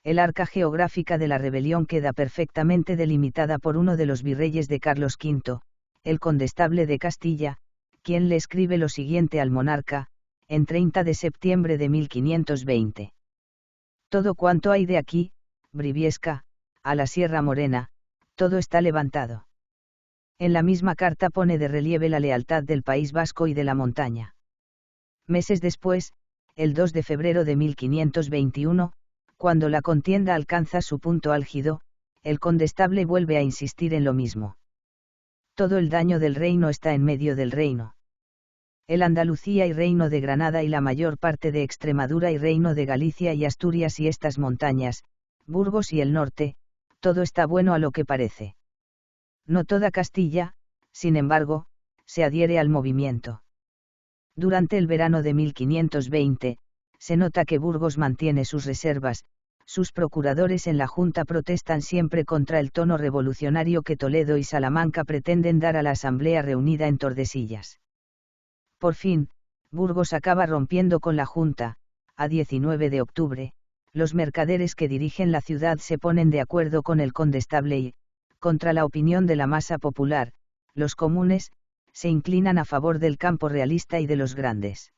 El arca geográfica de la rebelión queda perfectamente delimitada por uno de los virreyes de Carlos V, el condestable de Castilla, quien le escribe lo siguiente al monarca, en 30 de septiembre de 1520. Todo cuanto hay de aquí, Briviesca, a la Sierra Morena, todo está levantado. En la misma carta pone de relieve la lealtad del País Vasco y de la montaña. Meses después, el 2 de febrero de 1521, cuando la contienda alcanza su punto álgido, el condestable vuelve a insistir en lo mismo. Todo el daño del reino está en medio del reino. El Andalucía y reino de Granada y la mayor parte de Extremadura y reino de Galicia y Asturias y estas montañas, Burgos y el norte, todo está bueno a lo que parece. No toda Castilla, sin embargo, se adhiere al movimiento. Durante el verano de 1520, se nota que Burgos mantiene sus reservas, sus procuradores en la Junta protestan siempre contra el tono revolucionario que Toledo y Salamanca pretenden dar a la Asamblea reunida en Tordesillas. Por fin, Burgos acaba rompiendo con la Junta, a 19 de octubre, los mercaderes que dirigen la ciudad se ponen de acuerdo con el condestable y, contra la opinión de la masa popular, los comunes, se inclinan a favor del campo realista y de los grandes.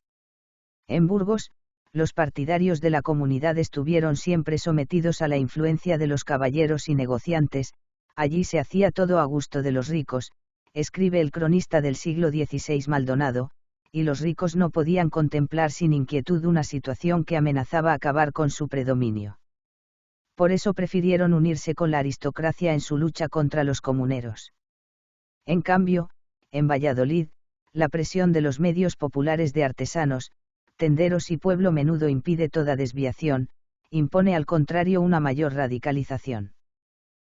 En Burgos, los partidarios de la comunidad estuvieron siempre sometidos a la influencia de los caballeros y negociantes, allí se hacía todo a gusto de los ricos, escribe el cronista del siglo XVI Maldonado, y los ricos no podían contemplar sin inquietud una situación que amenazaba acabar con su predominio. Por eso prefirieron unirse con la aristocracia en su lucha contra los comuneros. En cambio, en Valladolid, la presión de los medios populares de artesanos, tenderos y pueblo menudo impide toda desviación, impone al contrario una mayor radicalización.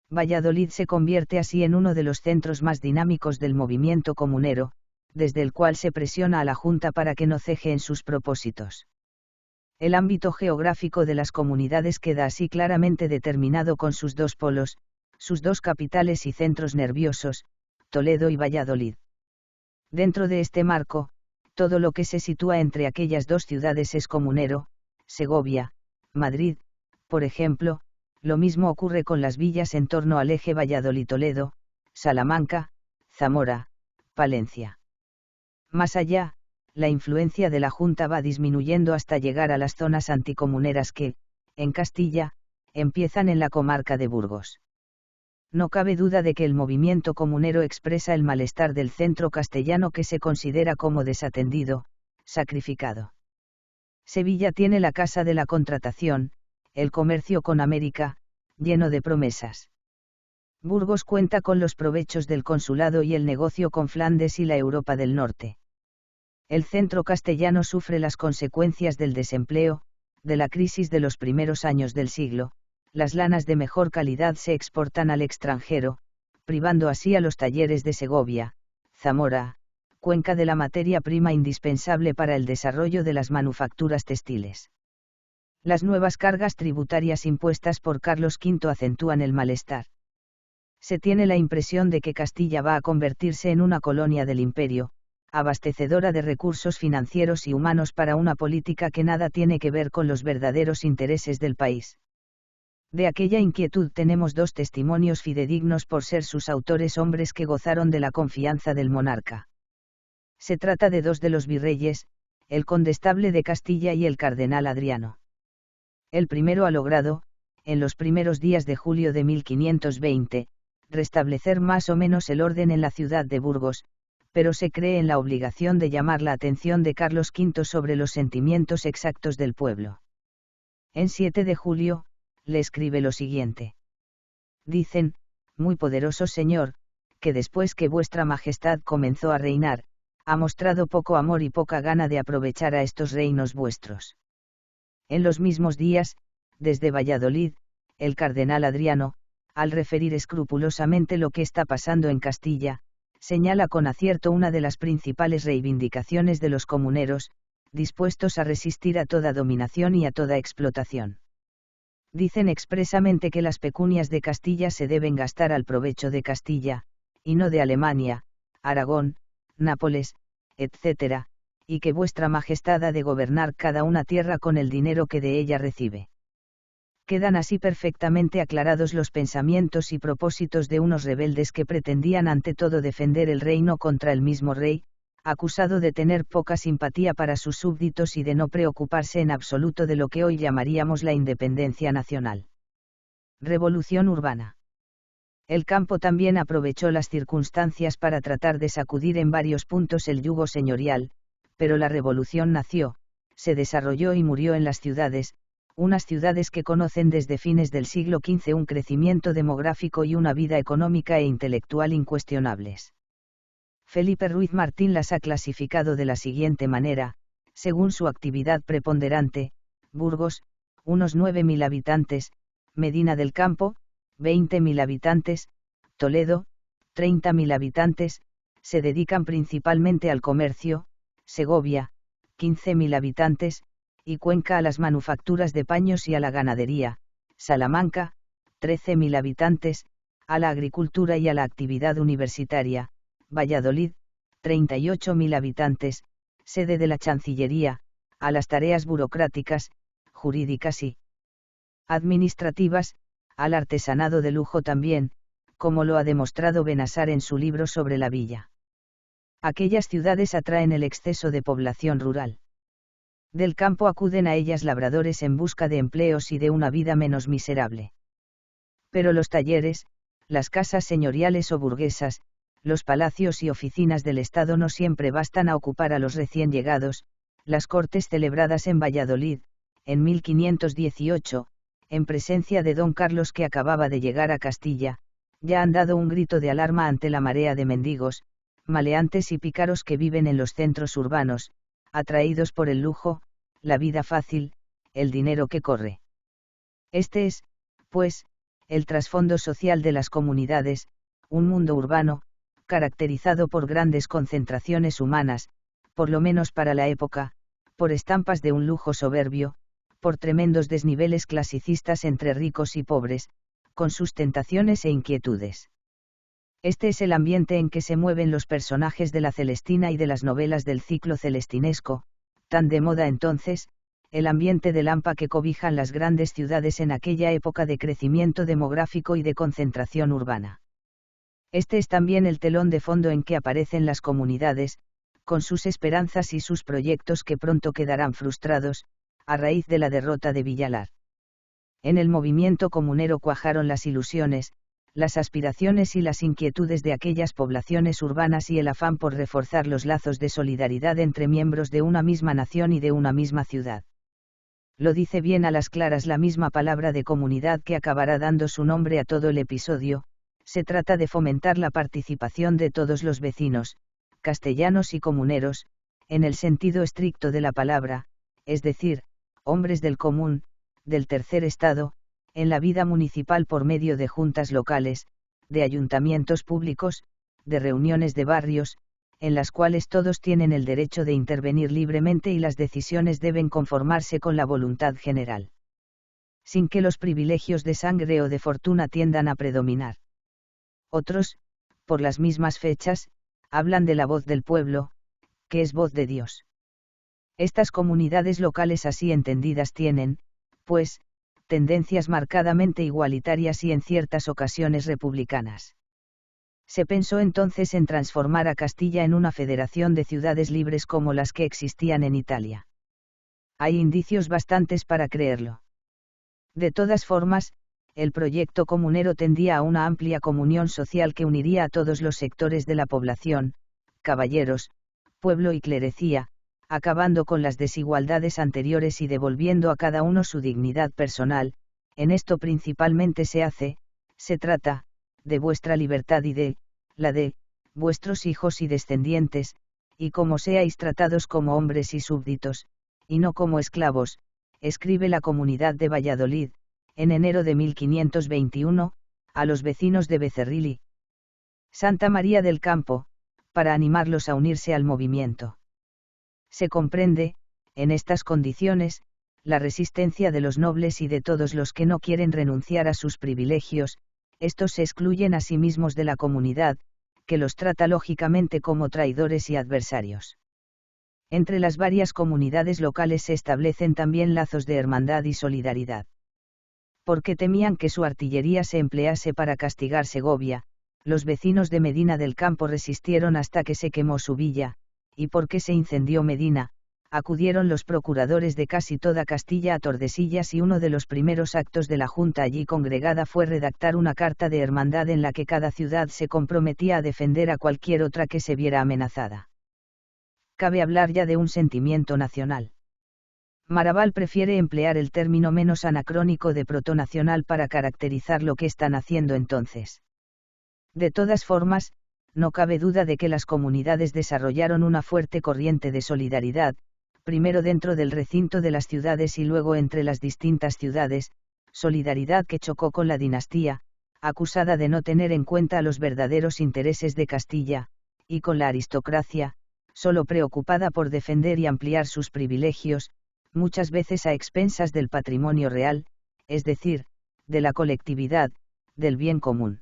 Valladolid se convierte así en uno de los centros más dinámicos del movimiento comunero, desde el cual se presiona a la Junta para que no ceje en sus propósitos. El ámbito geográfico de las comunidades queda así claramente determinado con sus dos polos, sus dos capitales y centros nerviosos, Toledo y Valladolid. Dentro de este marco, todo lo que se sitúa entre aquellas dos ciudades es comunero, Segovia, Madrid, por ejemplo, lo mismo ocurre con las villas en torno al eje Valladolid-Toledo, Salamanca, Zamora, Palencia. Más allá, la influencia de la Junta va disminuyendo hasta llegar a las zonas anticomuneras que, en Castilla, empiezan en la comarca de Burgos. No cabe duda de que el movimiento comunero expresa el malestar del centro castellano que se considera como desatendido, sacrificado. Sevilla tiene la casa de la contratación, el comercio con América, lleno de promesas. Burgos cuenta con los provechos del consulado y el negocio con Flandes y la Europa del Norte. El centro castellano sufre las consecuencias del desempleo, de la crisis de los primeros años del siglo. Las lanas de mejor calidad se exportan al extranjero, privando así a los talleres de Segovia, Zamora, Cuenca de la materia prima indispensable para el desarrollo de las manufacturas textiles. Las nuevas cargas tributarias impuestas por Carlos V acentúan el malestar. Se tiene la impresión de que Castilla va a convertirse en una colonia del imperio, abastecedora de recursos financieros y humanos para una política que nada tiene que ver con los verdaderos intereses del país. De aquella inquietud tenemos dos testimonios fidedignos por ser sus autores hombres que gozaron de la confianza del monarca. Se trata de dos de los virreyes, el condestable de Castilla y el cardenal Adriano. El primero ha logrado, en los primeros días de julio de 1520, restablecer más o menos el orden en la ciudad de Burgos, pero se cree en la obligación de llamar la atención de Carlos V sobre los sentimientos exactos del pueblo. En 7 de julio, le escribe lo siguiente. Dicen, muy poderoso señor, que después que vuestra majestad comenzó a reinar, ha mostrado poco amor y poca gana de aprovechar a estos reinos vuestros. En los mismos días, desde Valladolid, el cardenal Adriano, al referir escrupulosamente lo que está pasando en Castilla, señala con acierto una de las principales reivindicaciones de los comuneros, dispuestos a resistir a toda dominación y a toda explotación. Dicen expresamente que las pecunias de Castilla se deben gastar al provecho de Castilla, y no de Alemania, Aragón, Nápoles, etc., y que vuestra majestad ha de gobernar cada una tierra con el dinero que de ella recibe. Quedan así perfectamente aclarados los pensamientos y propósitos de unos rebeldes que pretendían ante todo defender el reino contra el mismo rey, acusado de tener poca simpatía para sus súbditos y de no preocuparse en absoluto de lo que hoy llamaríamos la independencia nacional. Revolución urbana. El campo también aprovechó las circunstancias para tratar de sacudir en varios puntos el yugo señorial, pero la revolución nació, se desarrolló y murió en las ciudades, unas ciudades que conocen desde fines del siglo XV un crecimiento demográfico y una vida económica e intelectual incuestionables. Felipe Ruiz Martín las ha clasificado de la siguiente manera, según su actividad preponderante: Burgos, unos 9.000 habitantes, Medina del Campo, 20.000 habitantes, Toledo, 30.000 habitantes, se dedican principalmente al comercio, Segovia, 15.000 habitantes, y Cuenca a las manufacturas de paños y a la ganadería, Salamanca, 13.000 habitantes, a la agricultura y a la actividad universitaria, Valladolid, 38.000 habitantes, sede de la Chancillería, a las tareas burocráticas, jurídicas y administrativas, al artesanado de lujo también, como lo ha demostrado Benassar en su libro sobre la villa. Aquellas ciudades atraen el exceso de población rural. Del campo acuden a ellas labradores en busca de empleos y de una vida menos miserable. Pero los talleres, las casas señoriales o burguesas, los palacios y oficinas del Estado no siempre bastan a ocupar a los recién llegados. Las cortes celebradas en Valladolid, en 1518, en presencia de don Carlos que acababa de llegar a Castilla, ya han dado un grito de alarma ante la marea de mendigos, maleantes y pícaros que viven en los centros urbanos, atraídos por el lujo, la vida fácil, el dinero que corre. Este es, pues, el trasfondo social de las comunidades, un mundo urbano, caracterizado por grandes concentraciones humanas, por lo menos para la época, por estampas de un lujo soberbio, por tremendos desniveles clasicistas entre ricos y pobres, con sus tentaciones e inquietudes. Este es el ambiente en que se mueven los personajes de la Celestina y de las novelas del ciclo celestinesco, tan de moda entonces, el ambiente de Lampa que cobijan las grandes ciudades en aquella época de crecimiento demográfico y de concentración urbana. Este es también el telón de fondo en que aparecen las comunidades, con sus esperanzas y sus proyectos que pronto quedarán frustrados, a raíz de la derrota de Villalar. En el movimiento comunero cuajaron las ilusiones, las aspiraciones y las inquietudes de aquellas poblaciones urbanas y el afán por reforzar los lazos de solidaridad entre miembros de una misma nación y de una misma ciudad. Lo dice bien a las claras la misma palabra de comunidad que acabará dando su nombre a todo el episodio. Se trata de fomentar la participación de todos los vecinos, castellanos y comuneros, en el sentido estricto de la palabra, es decir, hombres del común, del tercer estado, en la vida municipal por medio de juntas locales, de ayuntamientos públicos, de reuniones de barrios, en las cuales todos tienen el derecho de intervenir libremente y las decisiones deben conformarse con la voluntad general, sin que los privilegios de sangre o de fortuna tiendan a predominar. Otros, por las mismas fechas, hablan de la voz del pueblo, que es voz de Dios. Estas comunidades locales así entendidas tienen, pues, tendencias marcadamente igualitarias y en ciertas ocasiones republicanas. Se pensó entonces en transformar a Castilla en una federación de ciudades libres como las que existían en Italia. Hay indicios bastantes para creerlo. De todas formas, el proyecto comunero tendía a una amplia comunión social que uniría a todos los sectores de la población, caballeros, pueblo y clerecía, acabando con las desigualdades anteriores y devolviendo a cada uno su dignidad personal. En esto principalmente se trata, de vuestra libertad y de, la de, vuestros hijos y descendientes, y como seáis tratados como hombres y súbditos, y no como esclavos, escribe la Comunidad de Valladolid, en enero de 1521, a los vecinos de Becerril y Santa María del Campo, para animarlos a unirse al movimiento. Se comprende, en estas condiciones, la resistencia de los nobles y de todos los que no quieren renunciar a sus privilegios. Estos se excluyen a sí mismos de la comunidad, que los trata lógicamente como traidores y adversarios. Entre las varias comunidades locales se establecen también lazos de hermandad y solidaridad. Porque temían que su artillería se emplease para castigar Segovia, los vecinos de Medina del Campo resistieron hasta que se quemó su villa, y porque se incendió Medina, acudieron los procuradores de casi toda Castilla a Tordesillas y uno de los primeros actos de la Junta allí congregada fue redactar una carta de hermandad en la que cada ciudad se comprometía a defender a cualquier otra que se viera amenazada. Cabe hablar ya de un sentimiento nacional. Maraval prefiere emplear el término menos anacrónico de protonacional para caracterizar lo que están haciendo entonces. De todas formas, no cabe duda de que las comunidades desarrollaron una fuerte corriente de solidaridad, primero dentro del recinto de las ciudades y luego entre las distintas ciudades, solidaridad que chocó con la dinastía, acusada de no tener en cuenta los verdaderos intereses de Castilla, y con la aristocracia, solo preocupada por defender y ampliar sus privilegios, muchas veces a expensas del patrimonio real, es decir, de la colectividad, del bien común.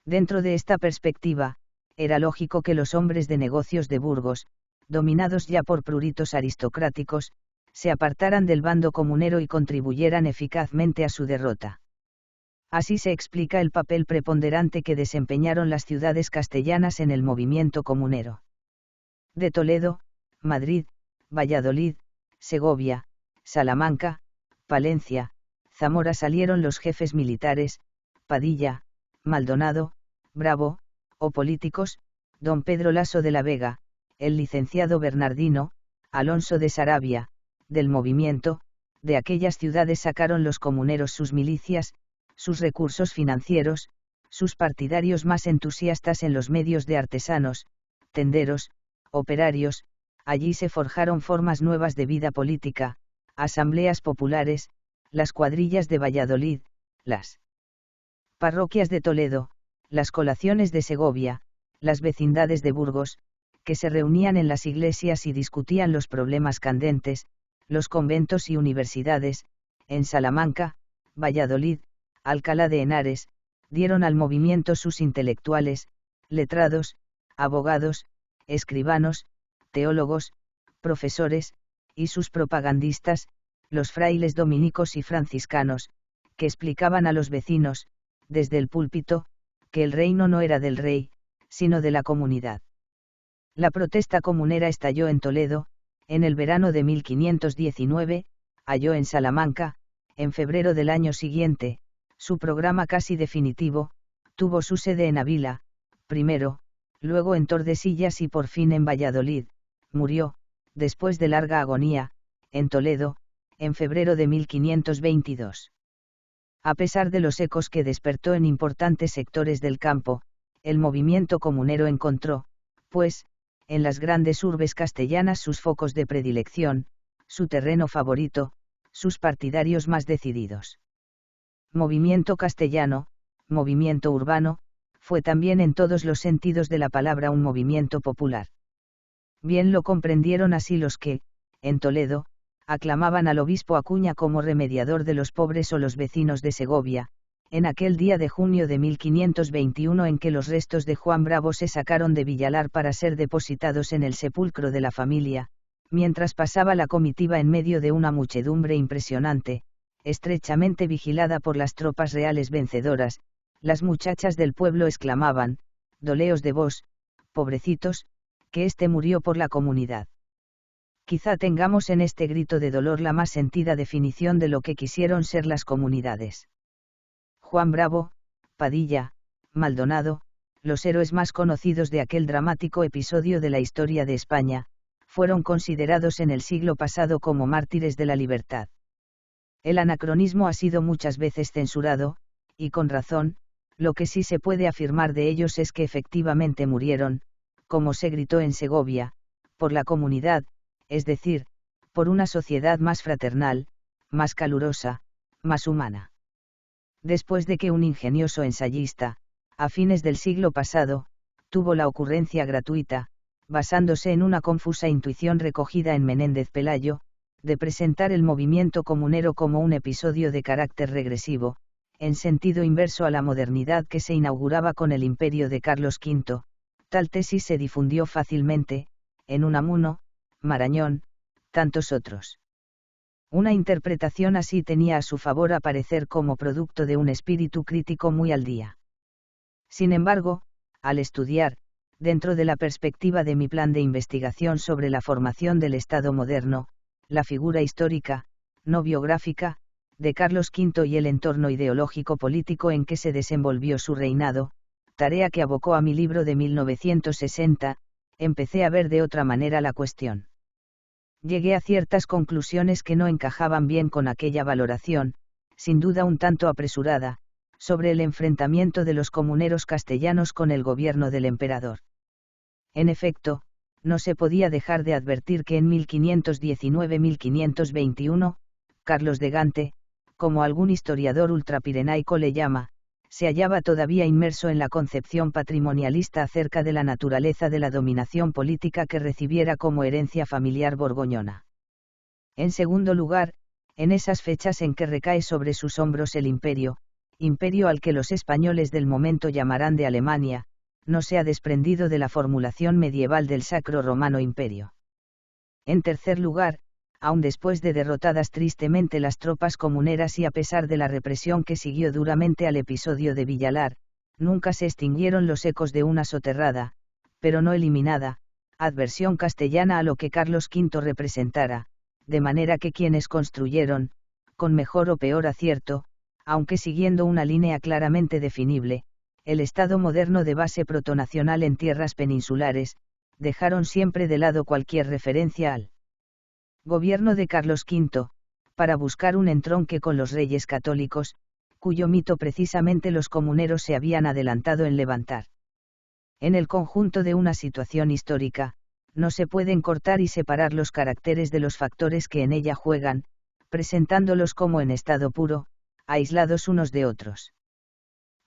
Dentro de esta perspectiva, era lógico que los hombres de negocios de Burgos, dominados ya por pruritos aristocráticos, se apartaran del bando comunero y contribuyeran eficazmente a su derrota. Así se explica el papel preponderante que desempeñaron las ciudades castellanas en el movimiento comunero. De Toledo, Madrid, Valladolid, Segovia, Salamanca, Palencia, Zamora salieron los jefes militares, Padilla, Maldonado, Bravo, o políticos, don Pedro Laso de la Vega, el licenciado Bernardino, Alonso de Sarabia, del movimiento. De aquellas ciudades sacaron los comuneros sus milicias, sus recursos financieros, sus partidarios más entusiastas en los medios de artesanos, tenderos, operarios. Allí se forjaron formas nuevas de vida política, asambleas populares, las cuadrillas de Valladolid, las parroquias de Toledo, las colaciones de Segovia, las vecindades de Burgos, que se reunían en las iglesias y discutían los problemas candentes, los conventos y universidades, en Salamanca, Valladolid, Alcalá de Henares, dieron al movimiento sus intelectuales, letrados, abogados, escribanos, teólogos, profesores, y sus propagandistas, los frailes dominicos y franciscanos, que explicaban a los vecinos, desde el púlpito, que el reino no era del rey, sino de la comunidad. La protesta comunera estalló en Toledo, en el verano de 1519, halló en Salamanca, en febrero del año siguiente, su programa casi definitivo, tuvo su sede en Ávila, primero, luego en Tordesillas y por fin en Valladolid. Murió, después de larga agonía, en Toledo, en febrero de 1522. A pesar de los ecos que despertó en importantes sectores del campo, el movimiento comunero encontró, pues, en las grandes urbes castellanas sus focos de predilección, su terreno favorito, sus partidarios más decididos. Movimiento castellano, movimiento urbano, fue también en todos los sentidos de la palabra un movimiento popular. Bien lo comprendieron así los que, en Toledo, aclamaban al obispo Acuña como remediador de los pobres o los vecinos de Segovia, en aquel día de junio de 1521 en que los restos de Juan Bravo se sacaron de Villalar para ser depositados en el sepulcro de la familia, mientras pasaba la comitiva en medio de una muchedumbre impresionante, estrechamente vigilada por las tropas reales vencedoras, las muchachas del pueblo exclamaban: «Doleos de vos, pobrecitos, que éste murió por la comunidad». Quizá tengamos en este grito de dolor la más sentida definición de lo que quisieron ser las comunidades. Juan Bravo, Padilla, Maldonado, los héroes más conocidos de aquel dramático episodio de la historia de España, fueron considerados en el siglo pasado como mártires de la libertad. El anacronismo ha sido muchas veces censurado, y con razón. Lo que sí se puede afirmar de ellos es que efectivamente murieron, como se gritó en Segovia, por la comunidad, es decir, por una sociedad más fraternal, más calurosa, más humana. Después de que un ingenioso ensayista, a fines del siglo pasado, tuvo la ocurrencia gratuita, basándose en una confusa intuición recogida en Menéndez Pelayo, de presentar el movimiento comunero como un episodio de carácter regresivo, en sentido inverso a la modernidad que se inauguraba con el imperio de Carlos V, tal tesis se difundió fácilmente, en Unamuno, Marañón, tantos otros. Una interpretación así tenía a su favor aparecer como producto de un espíritu crítico muy al día. Sin embargo, al estudiar, dentro de la perspectiva de mi plan de investigación sobre la formación del Estado moderno, la figura histórica, no biográfica, de Carlos V y el entorno ideológico político en que se desenvolvió su reinado, tarea que abocó a mi libro de 1960, empecé a ver de otra manera la cuestión. Llegué a ciertas conclusiones que no encajaban bien con aquella valoración, sin duda un tanto apresurada, sobre el enfrentamiento de los comuneros castellanos con el gobierno del emperador. En efecto, no se podía dejar de advertir que en 1519-1521, Carlos de Gante, como algún historiador ultrapirenaico le llama, se hallaba todavía inmerso en la concepción patrimonialista acerca de la naturaleza de la dominación política que recibiera como herencia familiar borgoñona. En segundo lugar, en esas fechas en que recae sobre sus hombros el imperio al que los españoles del momento llamarán de Alemania, no se ha desprendido de la formulación medieval del Sacro Romano Imperio. En tercer lugar, aun después de derrotadas tristemente las tropas comuneras y a pesar de la represión que siguió duramente al episodio de Villalar, nunca se extinguieron los ecos de una soterrada, pero no eliminada, adversión castellana a lo que Carlos V representara, de manera que quienes construyeron, con mejor o peor acierto, aunque siguiendo una línea claramente definible, el Estado moderno de base protonacional en tierras peninsulares, dejaron siempre de lado cualquier referencia al gobierno de Carlos V, para buscar un entronque con los reyes católicos, cuyo mito precisamente los comuneros se habían adelantado en levantar. En el conjunto de una situación histórica, no se pueden cortar y separar los caracteres de los factores que en ella juegan, presentándolos como en estado puro, aislados unos de otros.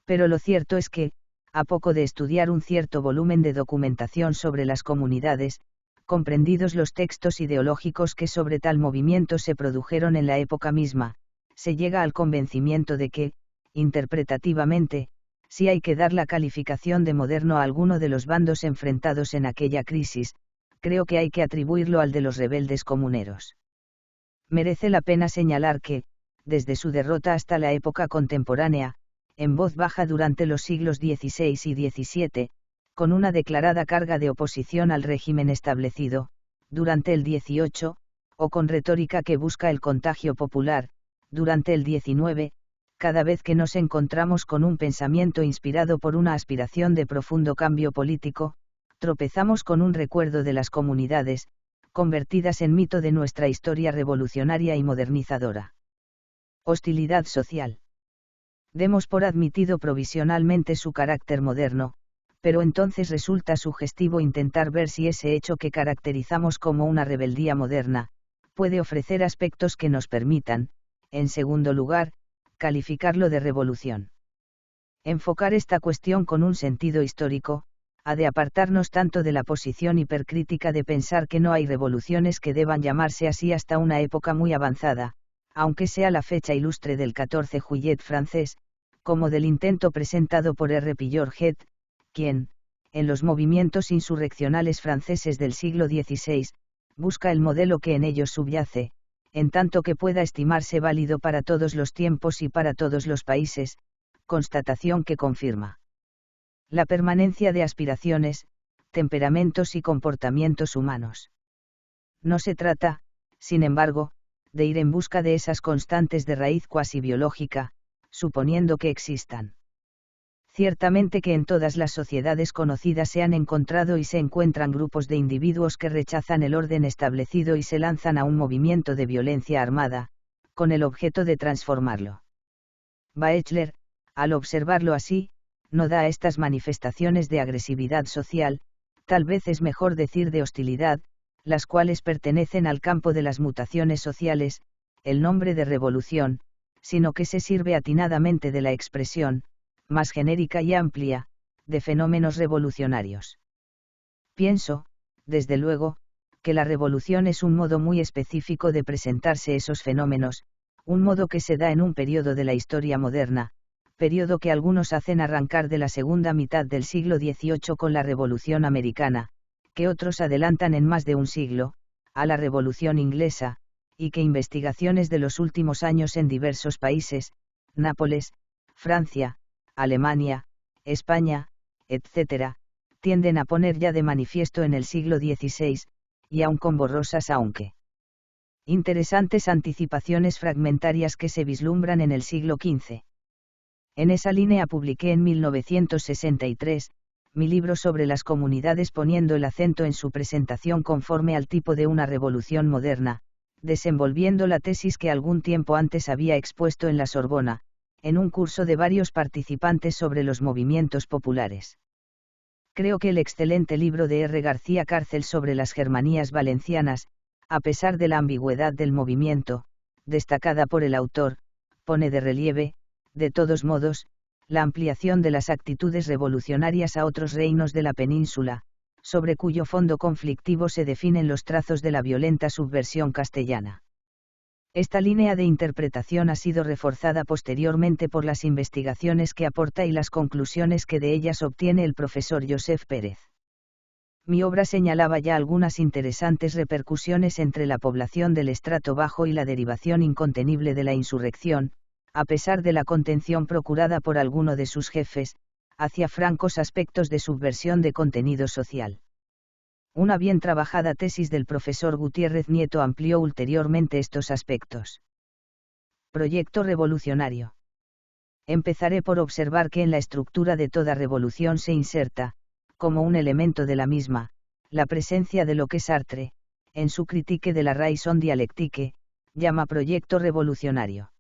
Pero lo cierto es que, a poco de estudiar un cierto volumen de documentación sobre las comunidades, comprendidos los textos ideológicos que sobre tal movimiento se produjeron en la época misma, se llega al convencimiento de que, interpretativamente, si hay que dar la calificación de moderno a alguno de los bandos enfrentados en aquella crisis, creo que hay que atribuirlo al de los rebeldes comuneros. Merece la pena señalar que, desde su derrota hasta la época contemporánea, en voz baja durante los siglos XVI y XVII, con una declarada carga de oposición al régimen establecido, durante el XVIII, o con retórica que busca el contagio popular, durante el XIX, cada vez que nos encontramos con un pensamiento inspirado por una aspiración de profundo cambio político, tropezamos con un recuerdo de las comunidades, convertidas en mito de nuestra historia revolucionaria y modernizadora. Hostilidad social. Demos por admitido provisionalmente su carácter moderno, pero entonces resulta sugestivo intentar ver si ese hecho que caracterizamos como una rebeldía moderna, puede ofrecer aspectos que nos permitan, en segundo lugar, calificarlo de revolución. Enfocar esta cuestión con un sentido histórico, ha de apartarnos tanto de la posición hipercrítica de pensar que no hay revoluciones que deban llamarse así hasta una época muy avanzada, aunque sea la fecha ilustre del 14 Juillet francés, como del intento presentado por R. Pilloret, quien, en los movimientos insurreccionales franceses del siglo XVI, busca el modelo que en ellos subyace, en tanto que pueda estimarse válido para todos los tiempos y para todos los países, constatación que confirma la permanencia de aspiraciones, temperamentos y comportamientos humanos. No se trata, sin embargo, de ir en busca de esas constantes de raíz cuasi biológica, suponiendo que existan. Ciertamente que en todas las sociedades conocidas se han encontrado y se encuentran grupos de individuos que rechazan el orden establecido y se lanzan a un movimiento de violencia armada, con el objeto de transformarlo. Bachler, al observarlo así, no da a estas manifestaciones de agresividad social, tal vez es mejor decir de hostilidad, las cuales pertenecen al campo de las mutaciones sociales, el nombre de revolución, sino que se sirve atinadamente de la expresión, más genérica y amplia, de fenómenos revolucionarios. Pienso, desde luego, que la revolución es un modo muy específico de presentarse esos fenómenos, un modo que se da en un periodo de la historia moderna, periodo que algunos hacen arrancar de la segunda mitad del siglo XVIII con la Revolución Americana, que otros adelantan en más de un siglo, a la Revolución Inglesa, y que investigaciones de los últimos años en diversos países, Nápoles, Francia, Alemania, España, etc., tienden a poner ya de manifiesto en el siglo XVI, y aun con borrosas aunque interesantes anticipaciones fragmentarias que se vislumbran en el siglo XV. En esa línea publiqué en 1963, mi libro sobre las comunidades poniendo el acento en su presentación conforme al tipo de una revolución moderna, desenvolviendo la tesis que algún tiempo antes había expuesto en la Sorbona, en un curso de varios participantes sobre los movimientos populares. Creo que el excelente libro de R. García Cárcel sobre las Germanías valencianas, a pesar de la ambigüedad del movimiento, destacada por el autor, pone de relieve, de todos modos, la ampliación de las actitudes revolucionarias a otros reinos de la península, sobre cuyo fondo conflictivo se definen los trazos de la violenta subversión castellana. Esta línea de interpretación ha sido reforzada posteriormente por las investigaciones que aporta y las conclusiones que de ellas obtiene el profesor Josep Pérez. Mi obra señalaba ya algunas interesantes repercusiones entre la población del estrato bajo y la derivación incontenible de la insurrección, a pesar de la contención procurada por alguno de sus jefes, hacia francos aspectos de subversión de contenido social. Una bien trabajada tesis del profesor Gutiérrez Nieto amplió ulteriormente estos aspectos. Proyecto revolucionario. Empezaré por observar que en la estructura de toda revolución se inserta, como un elemento de la misma, la presencia de lo que Sartre, en su Critique de la raison dialectique, llama proyecto revolucionario.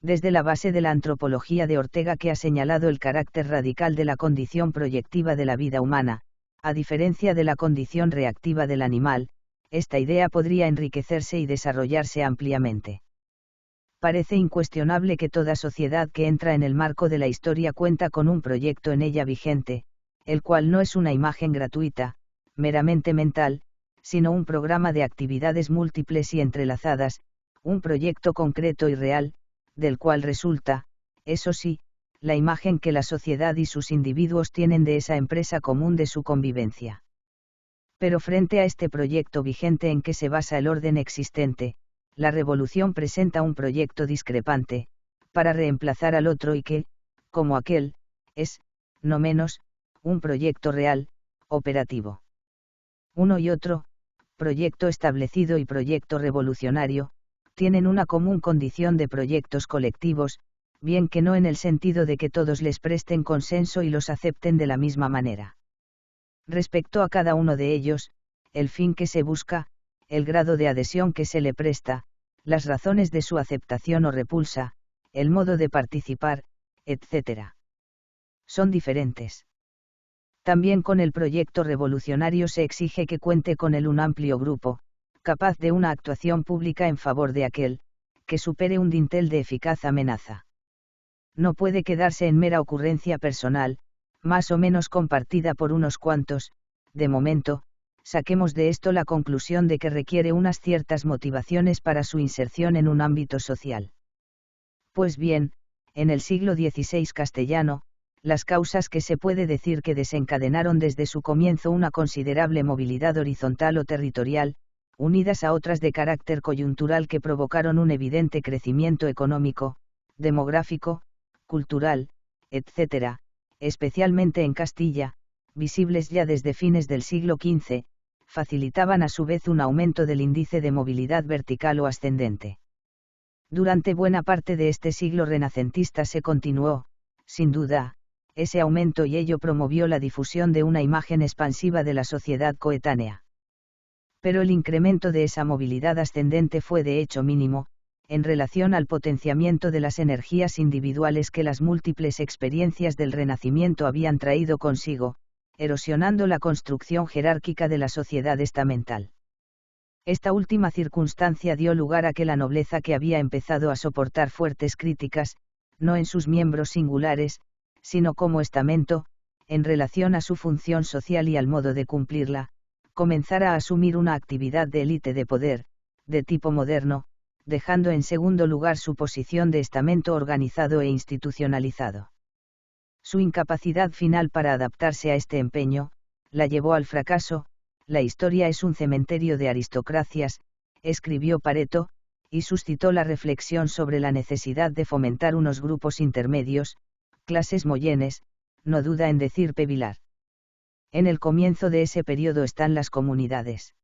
Desde la base de la antropología de Ortega que ha señalado el carácter radical de la condición proyectiva de la vida humana, a diferencia de la condición reactiva del animal, esta idea podría enriquecerse y desarrollarse ampliamente. Parece incuestionable que toda sociedad que entra en el marco de la historia cuenta con un proyecto en ella vigente, el cual no es una imagen gratuita, meramente mental, sino un programa de actividades múltiples y entrelazadas, un proyecto concreto y real, del cual resulta, eso sí, la imagen que la sociedad y sus individuos tienen de esa empresa común de su convivencia. Pero frente a este proyecto vigente en que se basa el orden existente, la revolución presenta un proyecto discrepante, para reemplazar al otro y que, como aquel, es, no menos, un proyecto real, operativo. Uno y otro, proyecto establecido y proyecto revolucionario, tienen una común condición de proyectos colectivos, bien que no en el sentido de que todos les presten consenso y los acepten de la misma manera. Respecto a cada uno de ellos, el fin que se busca, el grado de adhesión que se le presta, las razones de su aceptación o repulsa, el modo de participar, etc. son diferentes. También con el proyecto revolucionario se exige que cuente con un amplio grupo, capaz de una actuación pública en favor de aquel, que supere un dintel de eficaz amenaza. No puede quedarse en mera ocurrencia personal, más o menos compartida por unos cuantos. De momento, saquemos de esto la conclusión de que requiere unas ciertas motivaciones para su inserción en un ámbito social. Pues bien, en el siglo XVI castellano, las causas que se puede decir que desencadenaron desde su comienzo una considerable movilidad horizontal o territorial, unidas a otras de carácter coyuntural que provocaron un evidente crecimiento económico, demográfico, cultural, etc., especialmente en Castilla, visibles ya desde fines del siglo XV, facilitaban a su vez un aumento del índice de movilidad vertical o ascendente. Durante buena parte de este siglo renacentista se continuó, sin duda, ese aumento y ello promovió la difusión de una imagen expansiva de la sociedad coetánea. Pero el incremento de esa movilidad ascendente fue de hecho mínimo, en relación al potenciamiento de las energías individuales que las múltiples experiencias del Renacimiento habían traído consigo, erosionando la construcción jerárquica de la sociedad estamental. Esta última circunstancia dio lugar a que la nobleza, que había empezado a soportar fuertes críticas, no en sus miembros singulares, sino como estamento, en relación a su función social y al modo de cumplirla, comenzara a asumir una actividad de élite de poder, de tipo moderno, dejando en segundo lugar su posición de estamento organizado e institucionalizado. Su incapacidad final para adaptarse a este empeño, la llevó al fracaso. La historia es un cementerio de aristocracias, escribió Pareto, y suscitó la reflexión sobre la necesidad de fomentar unos grupos intermedios, clases moyenes, no duda en decir Pevilar. En el comienzo de ese periodo están las comunidades.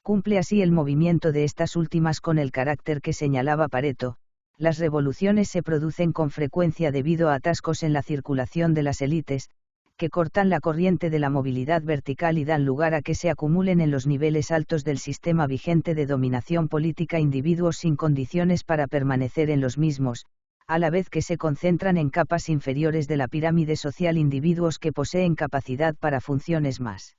Cumple así el movimiento de estas últimas con el carácter que señalaba Pareto. Las revoluciones se producen con frecuencia debido a atascos en la circulación de las élites, que cortan la corriente de la movilidad vertical y dan lugar a que se acumulen en los niveles altos del sistema vigente de dominación política individuos sin condiciones para permanecer en los mismos, a la vez que se concentran en capas inferiores de la pirámide social individuos que poseen capacidad para funciones más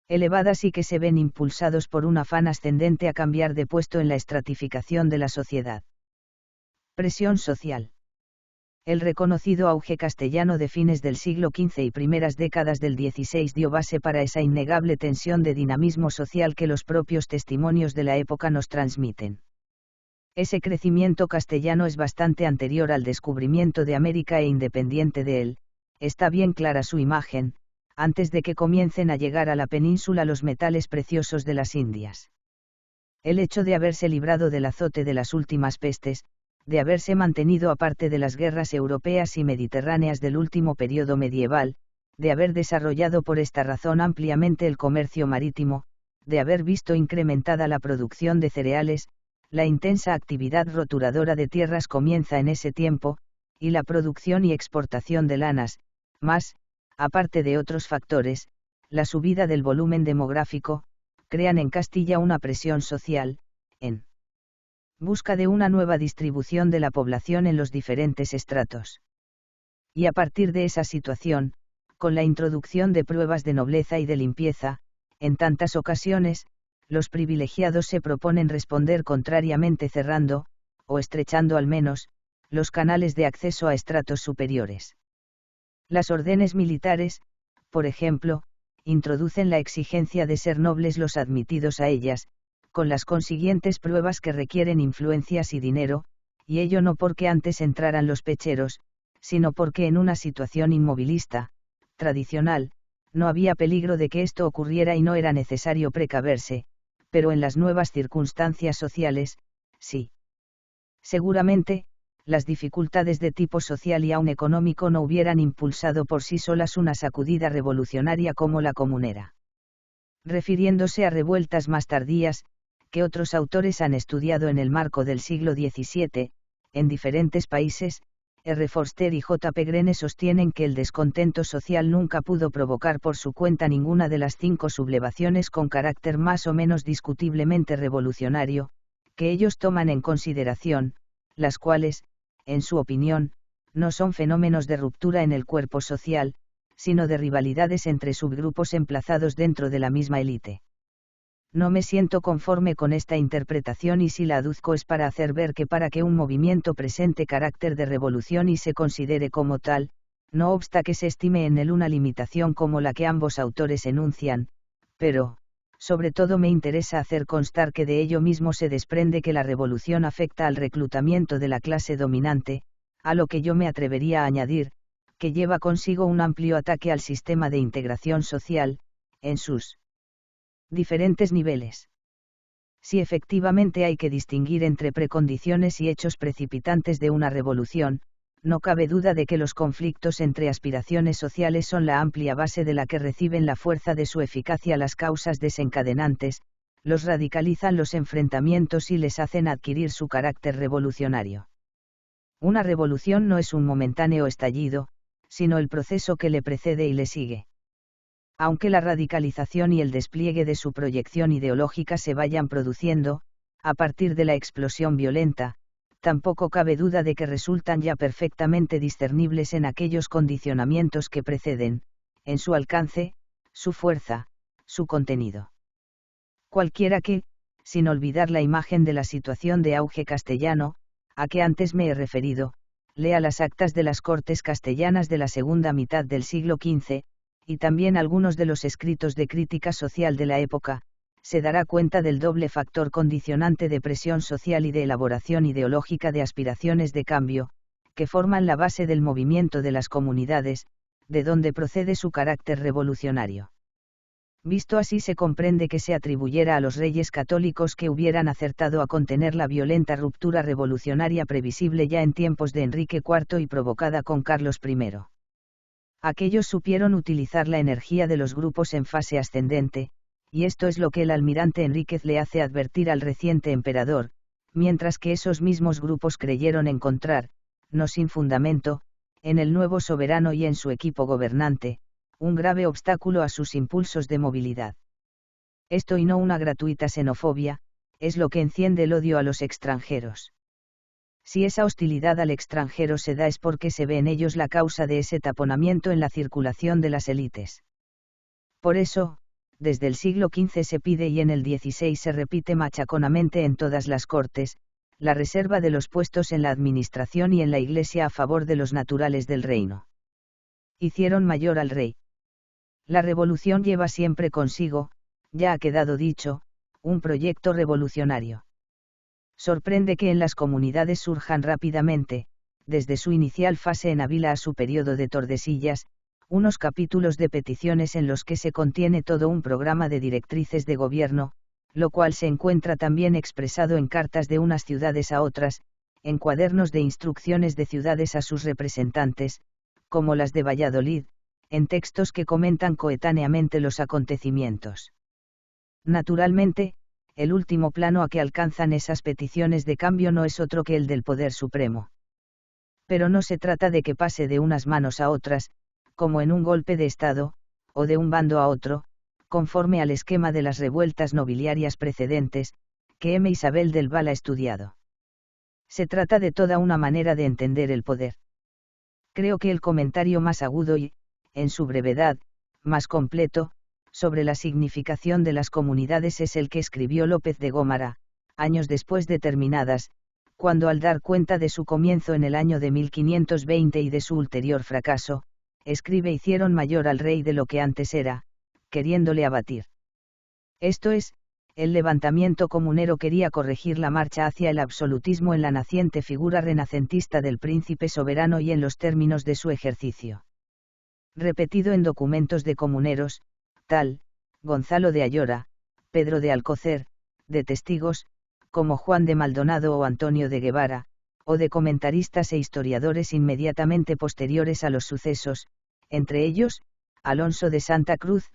elevadas y que se ven impulsados por un afán ascendente a cambiar de puesto en la estratificación de la sociedad. Presión social. El reconocido auge castellano de fines del siglo XV y primeras décadas del XVI dio base para esa innegable tensión de dinamismo social que los propios testimonios de la época nos transmiten. Ese crecimiento castellano es bastante anterior al descubrimiento de América e independiente de él, está bien clara su imagen, antes de que comiencen a llegar a la península los metales preciosos de las Indias. El hecho de haberse librado del azote de las últimas pestes, de haberse mantenido aparte de las guerras europeas y mediterráneas del último periodo medieval, de haber desarrollado por esta razón ampliamente el comercio marítimo, de haber visto incrementada la producción de cereales, la intensa actividad roturadora de tierras comienza en ese tiempo, y la producción y exportación de lanas, más, aparte de otros factores, la subida del volumen demográfico, crean en Castilla una presión social, en busca de una nueva distribución de la población en los diferentes estratos. Y a partir de esa situación, con la introducción de pruebas de nobleza y de limpieza, en tantas ocasiones, los privilegiados se proponen responder contrariamente cerrando, o estrechando al menos, los canales de acceso a estratos superiores. Las órdenes militares, por ejemplo, introducen la exigencia de ser nobles los admitidos a ellas, con las consiguientes pruebas que requieren influencias y dinero, y ello no porque antes entraran los pecheros, sino porque en una situación inmovilista, tradicional, no había peligro de que esto ocurriera y no era necesario precaverse, pero en las nuevas circunstancias sociales, sí. Seguramente, las dificultades de tipo social y aun económico no hubieran impulsado por sí solas una sacudida revolucionaria como la comunera. Refiriéndose a revueltas más tardías, que otros autores han estudiado en el marco del siglo XVII, en diferentes países, R. Forster y J. P. Greene sostienen que el descontento social nunca pudo provocar por su cuenta ninguna de las 5 sublevaciones con carácter más o menos discutiblemente revolucionario, que ellos toman en consideración, las cuales, en su opinión, no son fenómenos de ruptura en el cuerpo social, sino de rivalidades entre subgrupos emplazados dentro de la misma élite. No me siento conforme con esta interpretación y si la aduzco es para hacer ver que para que un movimiento presente carácter de revolución y se considere como tal, no obsta que se estime en él una limitación como la que ambos autores enuncian, pero, sobre todo me interesa hacer constar que de ello mismo se desprende que la revolución afecta al reclutamiento de la clase dominante, a lo que yo me atrevería a añadir, que lleva consigo un amplio ataque al sistema de integración social, en sus diferentes niveles. Si efectivamente hay que distinguir entre precondiciones y hechos precipitantes de una revolución, no cabe duda de que los conflictos entre aspiraciones sociales son la amplia base de la que reciben la fuerza de su eficacia las causas desencadenantes, los radicalizan los enfrentamientos y les hacen adquirir su carácter revolucionario. Una revolución no es un momentáneo estallido, sino el proceso que le precede y le sigue. Aunque la radicalización y el despliegue de su proyección ideológica se vayan produciendo, a partir de la explosión violenta, tampoco cabe duda de que resultan ya perfectamente discernibles en aquellos condicionamientos que preceden, en su alcance, su fuerza, su contenido. Cualquiera que, sin olvidar la imagen de la situación de auge castellano, a que antes me he referido, lea las actas de las Cortes castellanas de la segunda mitad del siglo XV, y también algunos de los escritos de crítica social de la época, se dará cuenta del doble factor condicionante de presión social y de elaboración ideológica de aspiraciones de cambio, que forman la base del movimiento de las comunidades, de donde procede su carácter revolucionario. Visto así se comprende que se atribuyera a los reyes católicos que hubieran acertado a contener la violenta ruptura revolucionaria previsible ya en tiempos de Enrique IV y provocada con Carlos I. Aquellos supieron utilizar la energía de los grupos en fase ascendente, y esto es lo que el almirante Enríquez le hace advertir al reciente emperador, mientras que esos mismos grupos creyeron encontrar, no sin fundamento, en el nuevo soberano y en su equipo gobernante, un grave obstáculo a sus impulsos de movilidad. Esto y no una gratuita xenofobia, es lo que enciende el odio a los extranjeros. Si esa hostilidad al extranjero se da es porque se ve en ellos la causa de ese taponamiento en la circulación de las élites. Por eso, desde el siglo XV se pide y en el XVI se repite machaconamente en todas las cortes, la reserva de los puestos en la administración y en la Iglesia a favor de los naturales del reino. Hicieron mayor al rey. La revolución lleva siempre consigo, ya ha quedado dicho, un proyecto revolucionario. Sorprende que en las comunidades surjan rápidamente, desde su inicial fase en Ávila a su periodo de Tordesillas, unos capítulos de peticiones en los que se contiene todo un programa de directrices de gobierno, lo cual se encuentra también expresado en cartas de unas ciudades a otras, en cuadernos de instrucciones de ciudades a sus representantes, como las de Valladolid, en textos que comentan coetáneamente los acontecimientos. Naturalmente, el último plano a que alcanzan esas peticiones de cambio no es otro que el del poder supremo. Pero no se trata de que pase de unas manos a otras, como en un golpe de Estado, o de un bando a otro, conforme al esquema de las revueltas nobiliarias precedentes, que M. Isabel del Val ha estudiado. Se trata de toda una manera de entender el poder. Creo que el comentario más agudo y, en su brevedad, más completo, sobre la significación de las comunidades es el que escribió López de Gómara, años después de terminadas, cuando al dar cuenta de su comienzo en el año de 1520 y de su ulterior fracaso, escribe: hicieron mayor al rey de lo que antes era, queriéndole abatir. Esto es, el levantamiento comunero quería corregir la marcha hacia el absolutismo en la naciente figura renacentista del príncipe soberano y en los términos de su ejercicio. Repetido en documentos de comuneros, tal, Gonzalo de Ayora, Pedro de Alcocer, de testigos, como Juan de Maldonado o Antonio de Guevara, o de comentaristas e historiadores inmediatamente posteriores a los sucesos, entre ellos, Alonso de Santa Cruz,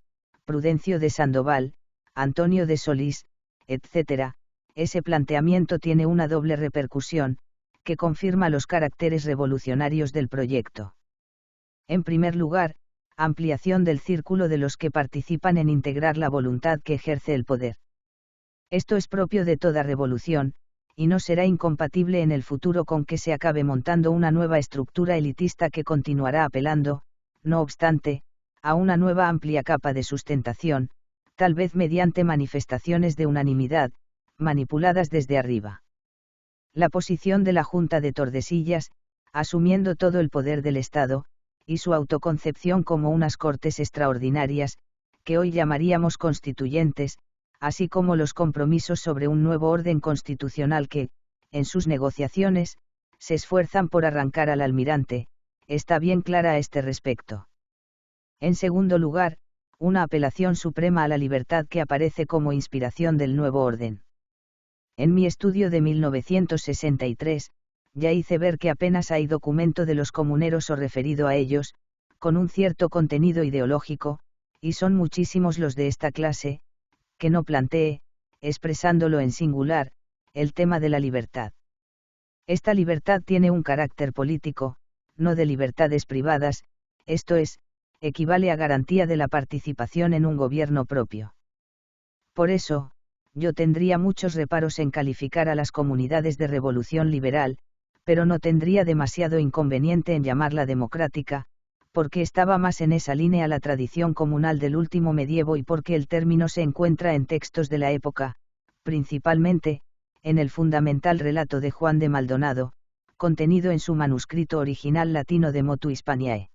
Prudencio de Sandoval, Antonio de Solís, etc., ese planteamiento tiene una doble repercusión, que confirma los caracteres revolucionarios del proyecto. En primer lugar, ampliación del círculo de los que participan en integrar la voluntad que ejerce el poder. Esto es propio de toda revolución, y no será incompatible en el futuro con que se acabe montando una nueva estructura elitista que continuará apelando, no obstante, a una nueva amplia capa de sustentación, tal vez mediante manifestaciones de unanimidad, manipuladas desde arriba. La posición de la Junta de Tordesillas, asumiendo todo el poder del Estado, y su autoconcepción como unas Cortes extraordinarias, que hoy llamaríamos constituyentes, así como los compromisos sobre un nuevo orden constitucional que, en sus negociaciones, se esfuerzan por arrancar al almirante, está bien clara a este respecto. En segundo lugar, una apelación suprema a la libertad que aparece como inspiración del nuevo orden. En mi estudio de 1963, ya hice ver que apenas hay documento de los comuneros o referido a ellos, con un cierto contenido ideológico, y son muchísimos los de esta clase, que no plantee, expresándolo en singular, el tema de la libertad. Esta libertad tiene un carácter político, no de libertades privadas, esto es, equivale a garantía de la participación en un gobierno propio. Por eso, yo tendría muchos reparos en calificar a las comunidades de revolución liberal, pero no tendría demasiado inconveniente en llamarla democrática, porque estaba más en esa línea la tradición comunal del último medievo y porque el término se encuentra en textos de la época, principalmente, en el fundamental relato de Juan de Maldonado, contenido en su manuscrito original latino de Motu Hispaniae.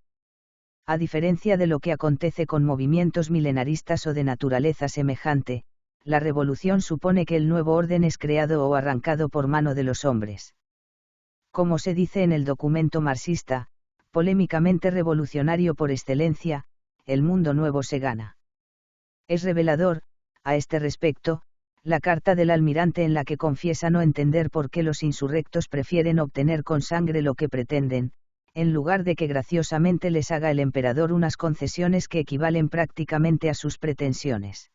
A diferencia de lo que acontece con movimientos milenaristas o de naturaleza semejante, la revolución supone que el nuevo orden es creado o arrancado por mano de los hombres. Como se dice en el documento marxista, polémicamente revolucionario por excelencia, el mundo nuevo se gana. Es revelador, a este respecto, la carta del almirante en la que confiesa no entender por qué los insurrectos prefieren obtener con sangre lo que pretenden, en lugar de que graciosamente les haga el emperador unas concesiones que equivalen prácticamente a sus pretensiones.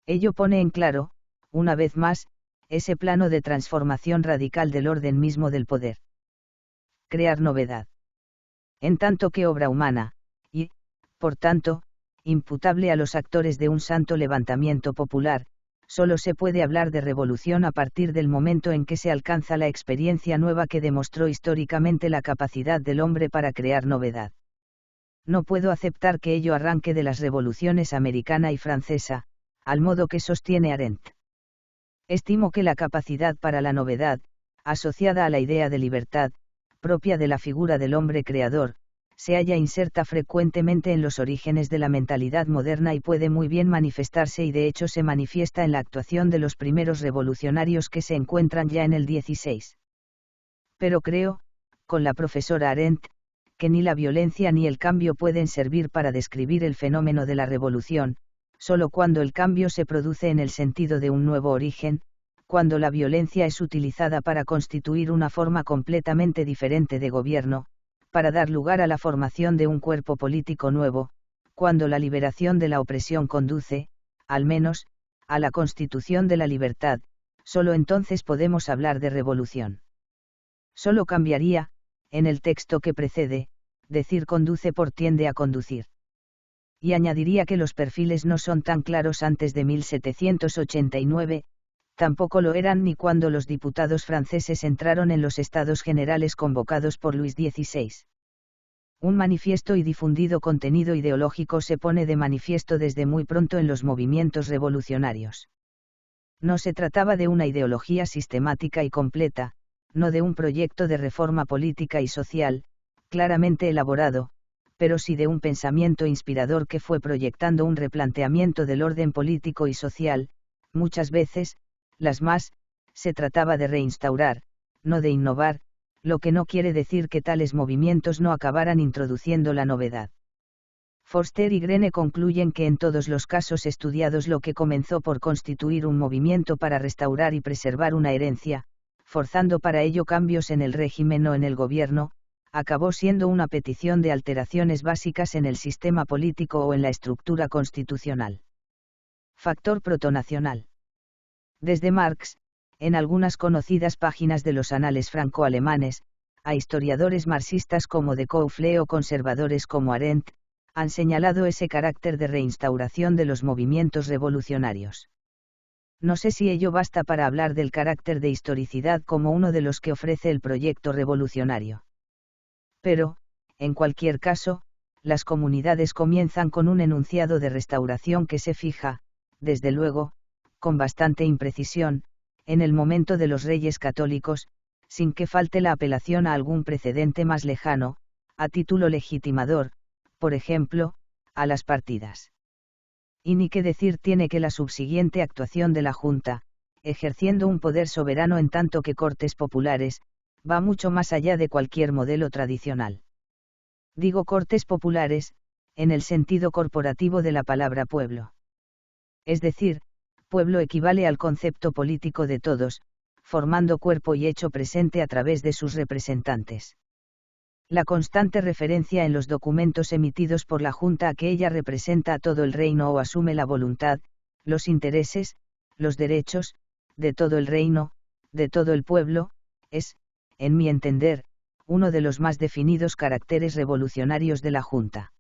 Ello pone en claro, una vez más, ese plano de transformación radical del orden mismo del poder. Crear novedad. En tanto que obra humana, y, por tanto, imputable a los actores de un santo levantamiento popular, solo se puede hablar de revolución a partir del momento en que se alcanza la experiencia nueva que demostró históricamente la capacidad del hombre para crear novedad. No puedo aceptar que ello arranque de las revoluciones americana y francesa, al modo que sostiene Arendt. Estimo que la capacidad para la novedad, asociada a la idea de libertad, propia de la figura del hombre creador, se halla inserta frecuentemente en los orígenes de la mentalidad moderna y puede muy bien manifestarse y de hecho se manifiesta en la actuación de los primeros revolucionarios que se encuentran ya en el 16. Pero creo, con la profesora Arendt, que ni la violencia ni el cambio pueden servir para describir el fenómeno de la revolución, solo cuando el cambio se produce en el sentido de un nuevo origen, cuando la violencia es utilizada para constituir una forma completamente diferente de gobierno, para dar lugar a la formación de un cuerpo político nuevo, cuando la liberación de la opresión conduce, al menos, a la constitución de la libertad, solo entonces podemos hablar de revolución. Solo cambiaría, en el texto que precede, decir conduce por tiende a conducir. Y añadiría que los perfiles no son tan claros antes de 1789, tampoco lo eran ni cuando los diputados franceses entraron en los Estados Generales convocados por Luis XVI. Un manifiesto y difundido contenido ideológico se pone de manifiesto desde muy pronto en los movimientos revolucionarios. No se trataba de una ideología sistemática y completa, no de un proyecto de reforma política y social, claramente elaborado, pero sí de un pensamiento inspirador que fue proyectando un replanteamiento del orden político y social. Muchas veces, las más, se trataba de reinstaurar, no de innovar, lo que no quiere decir que tales movimientos no acabaran introduciendo la novedad. Forster y Grene concluyen que en todos los casos estudiados lo que comenzó por constituir un movimiento para restaurar y preservar una herencia, forzando para ello cambios en el régimen o en el gobierno, acabó siendo una petición de alteraciones básicas en el sistema político o en la estructura constitucional. Factor protonacional. Desde Marx, en algunas conocidas páginas de los anales franco-alemanes, a historiadores marxistas como de Coufflet o conservadores como Arendt, han señalado ese carácter de reinstauración de los movimientos revolucionarios. No sé si ello basta para hablar del carácter de historicidad como uno de los que ofrece el proyecto revolucionario. Pero, en cualquier caso, las comunidades comienzan con un enunciado de restauración que se fija, desde luego, con bastante imprecisión, en el momento de los reyes católicos, sin que falte la apelación a algún precedente más lejano, a título legitimador, por ejemplo, a las partidas. Y ni qué decir tiene que la subsiguiente actuación de la Junta, ejerciendo un poder soberano en tanto que Cortes populares, va mucho más allá de cualquier modelo tradicional. Digo Cortes populares, en el sentido corporativo de la palabra pueblo. Es decir, pueblo equivale al concepto político de todos, formando cuerpo y hecho presente a través de sus representantes. La constante referencia en los documentos emitidos por la Junta a que ella representa a todo el reino o asume la voluntad, los intereses, los derechos, de todo el reino, de todo el pueblo, es, en mi entender, uno de los más definidos caracteres revolucionarios de la Junta.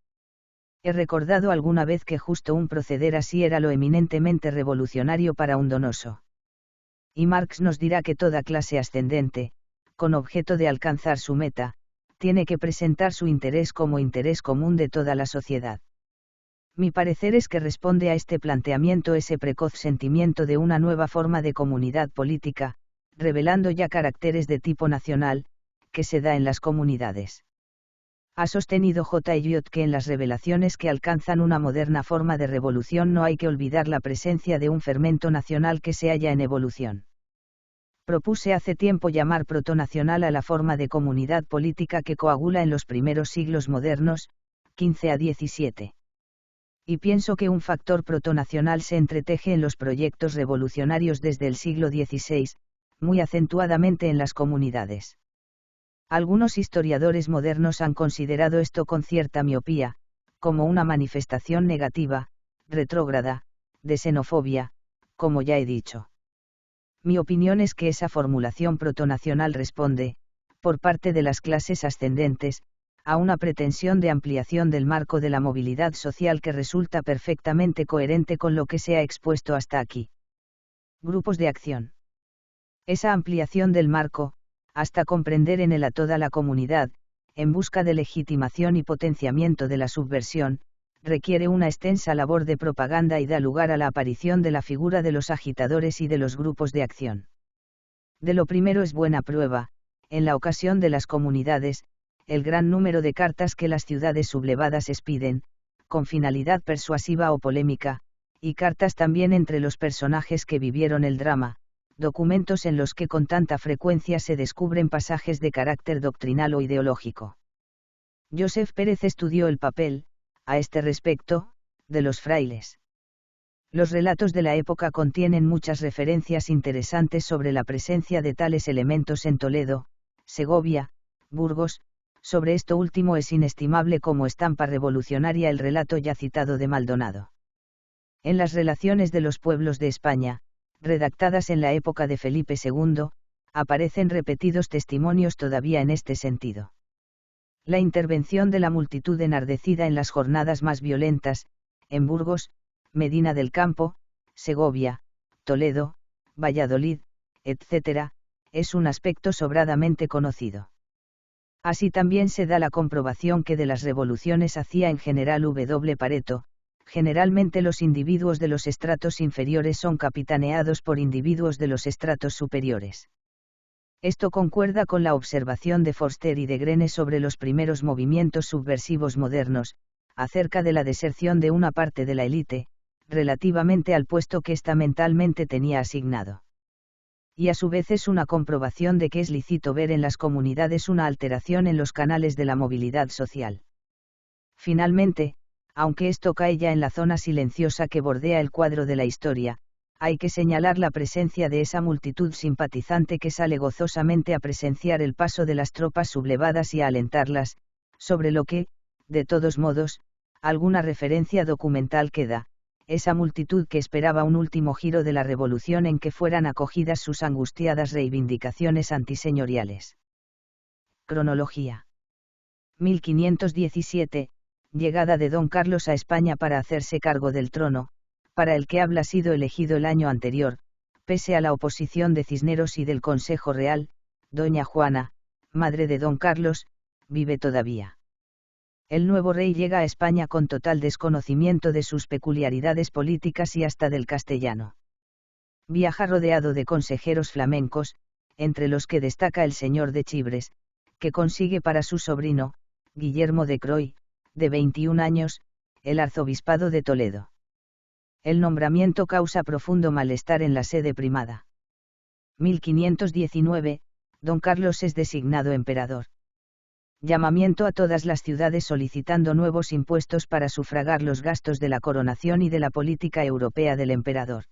He recordado alguna vez que justo un proceder así era lo eminentemente revolucionario para un Donoso. Y Marx nos dirá que toda clase ascendente, con objeto de alcanzar su meta, tiene que presentar su interés como interés común de toda la sociedad. Mi parecer es que responde a este planteamiento ese precoz sentimiento de una nueva forma de comunidad política, revelando ya caracteres de tipo nacional, que se da en las comunidades. Ha sostenido J. Eliot que en las revelaciones que alcanzan una moderna forma de revolución no hay que olvidar la presencia de un fermento nacional que se halla en evolución. Propuse hace tiempo llamar protonacional a la forma de comunidad política que coagula en los primeros siglos modernos, 15 a 17. Y pienso que un factor protonacional se entreteje en los proyectos revolucionarios desde el siglo XVI, muy acentuadamente en las comunidades. Algunos historiadores modernos han considerado esto con cierta miopía, como una manifestación negativa, retrógrada, de xenofobia, como ya he dicho. Mi opinión es que esa formulación protonacional responde, por parte de las clases ascendentes, a una pretensión de ampliación del marco de la movilidad social que resulta perfectamente coherente con lo que se ha expuesto hasta aquí. Grupos de acción. Esa ampliación del marco, hasta comprender en él a toda la comunidad, en busca de legitimación y potenciamiento de la subversión, requiere una extensa labor de propaganda y da lugar a la aparición de la figura de los agitadores y de los grupos de acción. De lo primero es buena prueba, en la ocasión de las comunidades, el gran número de cartas que las ciudades sublevadas expiden, con finalidad persuasiva o polémica, y cartas también entre los personajes que vivieron el drama, documentos en los que con tanta frecuencia se descubren pasajes de carácter doctrinal o ideológico. Joseph Pérez estudió el papel, a este respecto, de los frailes. Los relatos de la época contienen muchas referencias interesantes sobre la presencia de tales elementos en Toledo, Segovia, Burgos. Sobre esto último es inestimable como estampa revolucionaria el relato ya citado de Maldonado. En las relaciones de los pueblos de España, redactadas en la época de Felipe II, aparecen repetidos testimonios todavía en este sentido. La intervención de la multitud enardecida en las jornadas más violentas, en Burgos, Medina del Campo, Segovia, Toledo, Valladolid, etc., es un aspecto sobradamente conocido. Así también se da la comprobación que de las revoluciones hacía en general W. Pareto, generalmente los individuos de los estratos inferiores son capitaneados por individuos de los estratos superiores. Esto concuerda con la observación de Forster y de Grene sobre los primeros movimientos subversivos modernos, acerca de la deserción de una parte de la élite, relativamente al puesto que ésta mentalmente tenía asignado. Y a su vez es una comprobación de que es lícito ver en las comunidades una alteración en los canales de la movilidad social. Finalmente, aunque esto cae ya en la zona silenciosa que bordea el cuadro de la historia, hay que señalar la presencia de esa multitud simpatizante que sale gozosamente a presenciar el paso de las tropas sublevadas y a alentarlas, sobre lo que, de todos modos, alguna referencia documental queda, esa multitud que esperaba un último giro de la revolución en que fueran acogidas sus angustiadas reivindicaciones antiseñoriales. Cronología. 1517, llegada de Don Carlos a España para hacerse cargo del trono, para el que habla sido elegido el año anterior, pese a la oposición de Cisneros y del Consejo Real. Doña Juana, madre de Don Carlos, vive todavía. El nuevo rey llega a España con total desconocimiento de sus peculiaridades políticas y hasta del castellano. Viaja rodeado de consejeros flamencos, entre los que destaca el señor de Chibres, que consigue para su sobrino, Guillermo de Croy, de 21 años, el arzobispado de Toledo. El nombramiento causa profundo malestar en la sede primada. 1519, don Carlos es designado emperador. Llamamiento a todas las ciudades solicitando nuevos impuestos para sufragar los gastos de la coronación y de la política europea del emperador.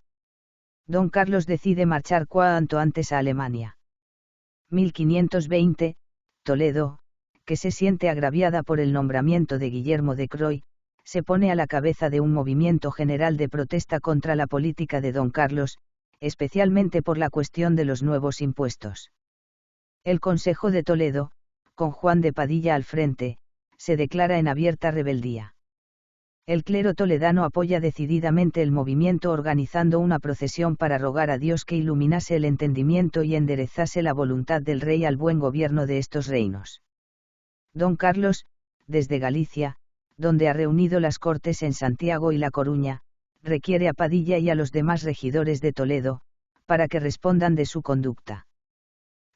Don Carlos decide marchar cuanto antes a Alemania. 1520, Toledo, que se siente agraviada por el nombramiento de Guillermo de Croy, se pone a la cabeza de un movimiento general de protesta contra la política de don Carlos, especialmente por la cuestión de los nuevos impuestos. El Consejo de Toledo, con Juan de Padilla al frente, se declara en abierta rebeldía. El clero toledano apoya decididamente el movimiento organizando una procesión para rogar a Dios que iluminase el entendimiento y enderezase la voluntad del rey al buen gobierno de estos reinos. Don Carlos, desde Galicia, donde ha reunido las Cortes en Santiago y La Coruña, requiere a Padilla y a los demás regidores de Toledo, para que respondan de su conducta.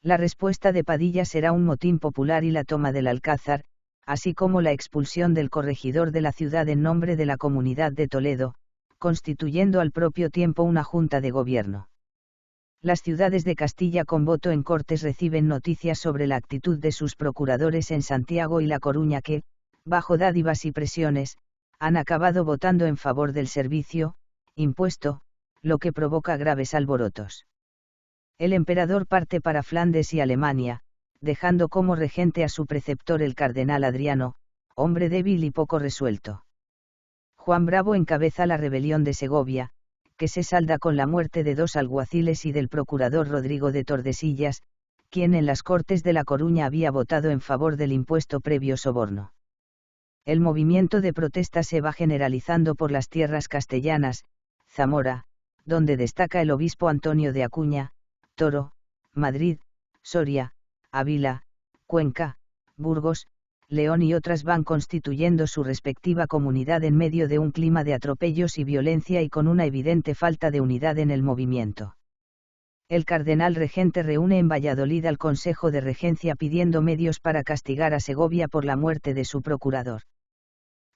La respuesta de Padilla será un motín popular y la toma del Alcázar, así como la expulsión del corregidor de la ciudad en nombre de la comunidad de Toledo, constituyendo al propio tiempo una junta de gobierno. Las ciudades de Castilla con voto en Cortes reciben noticias sobre la actitud de sus procuradores en Santiago y La Coruña que, bajo dádivas y presiones, han acabado votando en favor del servicio, impuesto, lo que provoca graves alborotos. El emperador parte para Flandes y Alemania, dejando como regente a su preceptor el cardenal Adriano, hombre débil y poco resuelto. Juan Bravo encabeza la rebelión de Segovia, que se salda con la muerte de 2 alguaciles y del procurador Rodrigo de Tordesillas, quien en las Cortes de La Coruña había votado en favor del impuesto previo soborno. El movimiento de protesta se va generalizando por las tierras castellanas, Zamora, donde destaca el obispo Antonio de Acuña, Toro, Madrid, Soria, Ávila, Cuenca, Burgos, León y otras van constituyendo su respectiva comunidad en medio de un clima de atropellos y violencia y con una evidente falta de unidad en el movimiento. El cardenal regente reúne en Valladolid al Consejo de Regencia pidiendo medios para castigar a Segovia por la muerte de su procurador.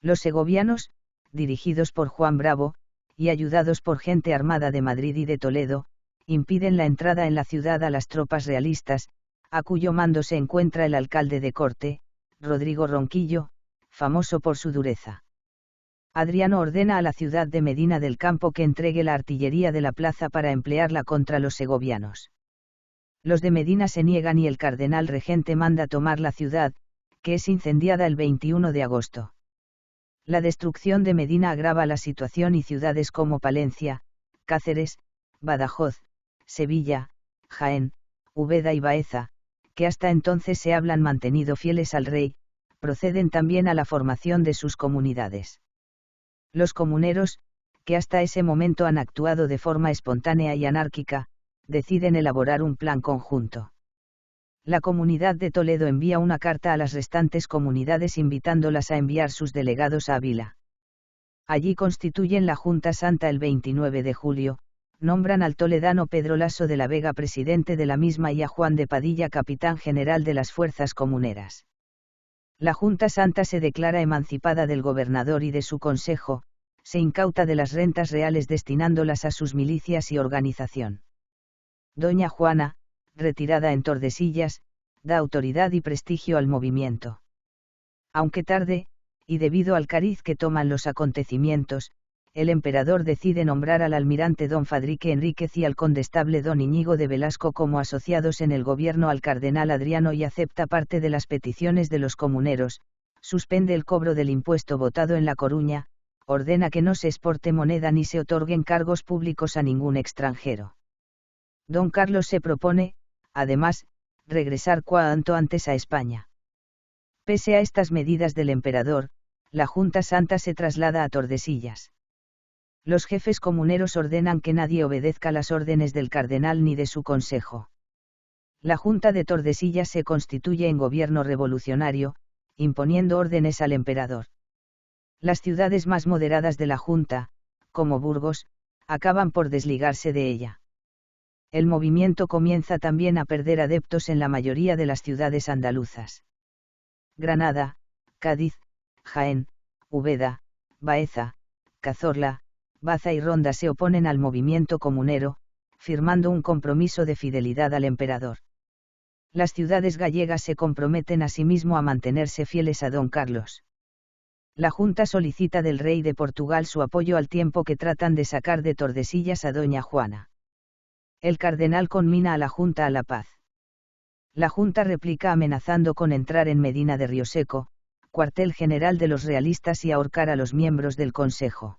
Los segovianos, dirigidos por Juan Bravo, y ayudados por gente armada de Madrid y de Toledo, impiden la entrada en la ciudad a las tropas realistas, a cuyo mando se encuentra el alcalde de corte, Rodrigo Ronquillo, famoso por su dureza. Adriano ordena a la ciudad de Medina del Campo que entregue la artillería de la plaza para emplearla contra los segovianos. Los de Medina se niegan y el cardenal regente manda tomar la ciudad, que es incendiada el 21 de agosto. La destrucción de Medina agrava la situación y ciudades como Palencia, Cáceres, Badajoz, Sevilla, Jaén, Úbeda y Baeza, que hasta entonces se hablan mantenido fieles al rey, proceden también a la formación de sus comunidades. Los comuneros, que hasta ese momento han actuado de forma espontánea y anárquica, deciden elaborar un plan conjunto. La comunidad de Toledo envía una carta a las restantes comunidades invitándolas a enviar sus delegados a Ávila. Allí constituyen la Junta Santa el 29 de julio, nombran al toledano Pedro Laso de la Vega presidente de la misma y a Juan de Padilla capitán general de las fuerzas comuneras. La Junta Santa se declara emancipada del gobernador y de su consejo, se incauta de las rentas reales destinándolas a sus milicias y organización. Doña Juana, retirada en Tordesillas, da autoridad y prestigio al movimiento. Aunque tarde, y debido al cariz que toman los acontecimientos, el emperador decide nombrar al almirante don Fadrique Enríquez y al condestable don Íñigo de Velasco como asociados en el gobierno al cardenal Adriano y acepta parte de las peticiones de los comuneros, suspende el cobro del impuesto votado en La Coruña, ordena que no se exporte moneda ni se otorguen cargos públicos a ningún extranjero. Don Carlos se propone, además, regresar cuanto antes a España. Pese a estas medidas del emperador, la Junta Santa se traslada a Tordesillas. Los jefes comuneros ordenan que nadie obedezca las órdenes del cardenal ni de su consejo. La Junta de Tordesillas se constituye en gobierno revolucionario, imponiendo órdenes al emperador. Las ciudades más moderadas de la Junta, como Burgos, acaban por desligarse de ella. El movimiento comienza también a perder adeptos en la mayoría de las ciudades andaluzas. Granada, Cádiz, Jaén, Úbeda, Baeza, Cazorla, Baza y Ronda se oponen al movimiento comunero, firmando un compromiso de fidelidad al emperador. Las ciudades gallegas se comprometen asimismo a mantenerse fieles a don Carlos. La Junta solicita del rey de Portugal su apoyo al tiempo que tratan de sacar de Tordesillas a doña Juana. El cardenal conmina a la Junta a la paz. La Junta replica amenazando con entrar en Medina de Rioseco, cuartel general de los realistas, y ahorcar a los miembros del Consejo.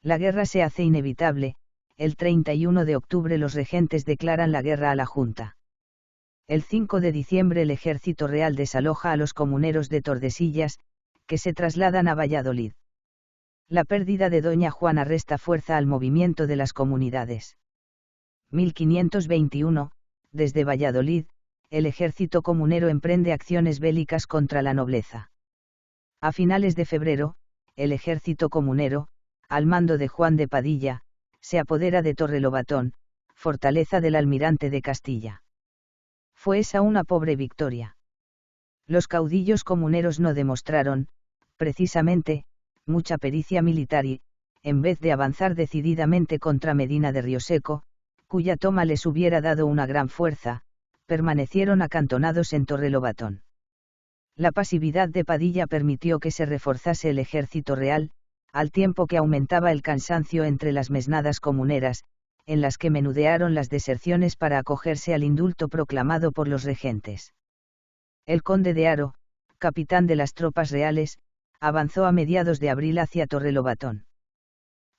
La guerra se hace inevitable. El 31 de octubre los regentes declaran la guerra a la Junta. El 5 de diciembre el ejército real desaloja a los comuneros de Tordesillas, que se trasladan a Valladolid. La pérdida de doña Juana resta fuerza al movimiento de las comunidades. 1521, desde Valladolid, el ejército comunero emprende acciones bélicas contra la nobleza. A finales de febrero, el ejército comunero, al mando de Juan de Padilla, se apodera de Torrelobatón, fortaleza del almirante de Castilla. Fue esa una pobre victoria. Los caudillos comuneros no demostraron, precisamente, mucha pericia militar y, en vez de avanzar decididamente contra Medina de Rioseco, cuya toma les hubiera dado una gran fuerza, permanecieron acantonados en Torrelobatón. La pasividad de Padilla permitió que se reforzase el ejército real, al tiempo que aumentaba el cansancio entre las mesnadas comuneras, en las que menudearon las deserciones para acogerse al indulto proclamado por los regentes. El conde de Haro, capitán de las tropas reales, avanzó a mediados de abril hacia Torrelobatón.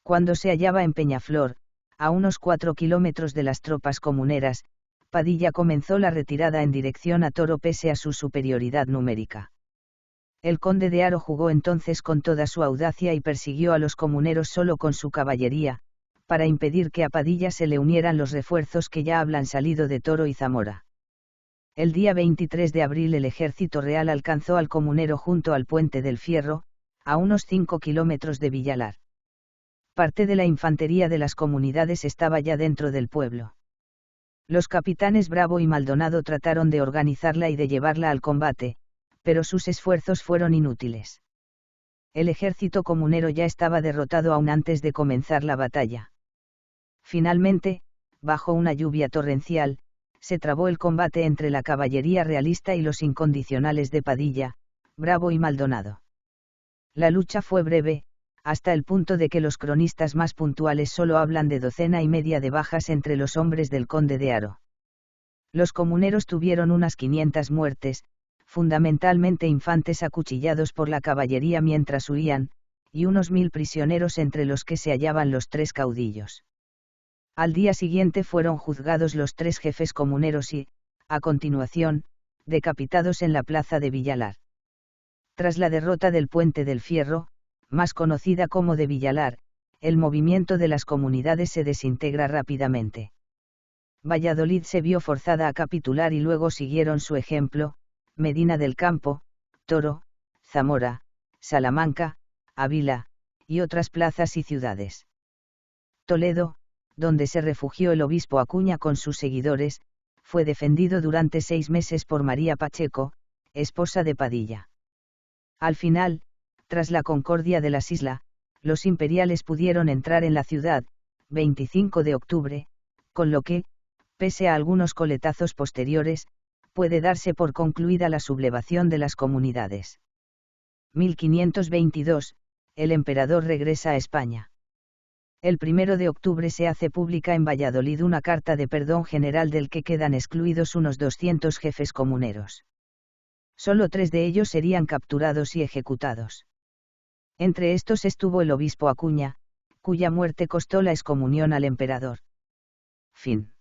Cuando se hallaba en Peñaflor, a unos 4 kilómetros de las tropas comuneras, Padilla comenzó la retirada en dirección a Toro pese a su superioridad numérica. El conde de Haro jugó entonces con toda su audacia y persiguió a los comuneros solo con su caballería, para impedir que a Padilla se le unieran los refuerzos que ya habían salido de Toro y Zamora. El día 23 de abril el ejército real alcanzó al comunero junto al Puente del Fierro, a unos 5 kilómetros de Villalar. Parte de la infantería de las comunidades estaba ya dentro del pueblo. Los capitanes Bravo y Maldonado trataron de organizarla y de llevarla al combate, pero sus esfuerzos fueron inútiles. El ejército comunero ya estaba derrotado aún antes de comenzar la batalla. Finalmente, bajo una lluvia torrencial, se trabó el combate entre la caballería realista y los incondicionales de Padilla, Bravo y Maldonado. La lucha fue breve, hasta el punto de que los cronistas más puntuales solo hablan de 1,5 de bajas entre los hombres del conde de Haro. Los comuneros tuvieron unas 500 muertes, fundamentalmente infantes acuchillados por la caballería mientras huían, y unos 1000 prisioneros entre los que se hallaban los 3 caudillos. Al día siguiente fueron juzgados los 3 jefes comuneros y, a continuación, decapitados en la plaza de Villalar. Tras la derrota del Puente del Fierro, más conocida como de Villalar, el movimiento de las comunidades se desintegra rápidamente. Valladolid se vio forzada a capitular y luego siguieron su ejemplo, Medina del Campo, Toro, Zamora, Salamanca, Ávila, y otras plazas y ciudades. Toledo, donde se refugió el obispo Acuña con sus seguidores, fue defendido durante 6 meses por María Pacheco, esposa de Padilla. Al final, tras la concordia de las islas, los imperiales pudieron entrar en la ciudad, 25 de octubre, con lo que, pese a algunos coletazos posteriores, puede darse por concluida la sublevación de las comunidades. 1522, el emperador regresa a España. El 1 de octubre se hace pública en Valladolid una carta de perdón general del que quedan excluidos unos 200 jefes comuneros. Solo 3 de ellos serían capturados y ejecutados. Entre estos estuvo el obispo Acuña, cuya muerte costó la excomunión al emperador. Fin.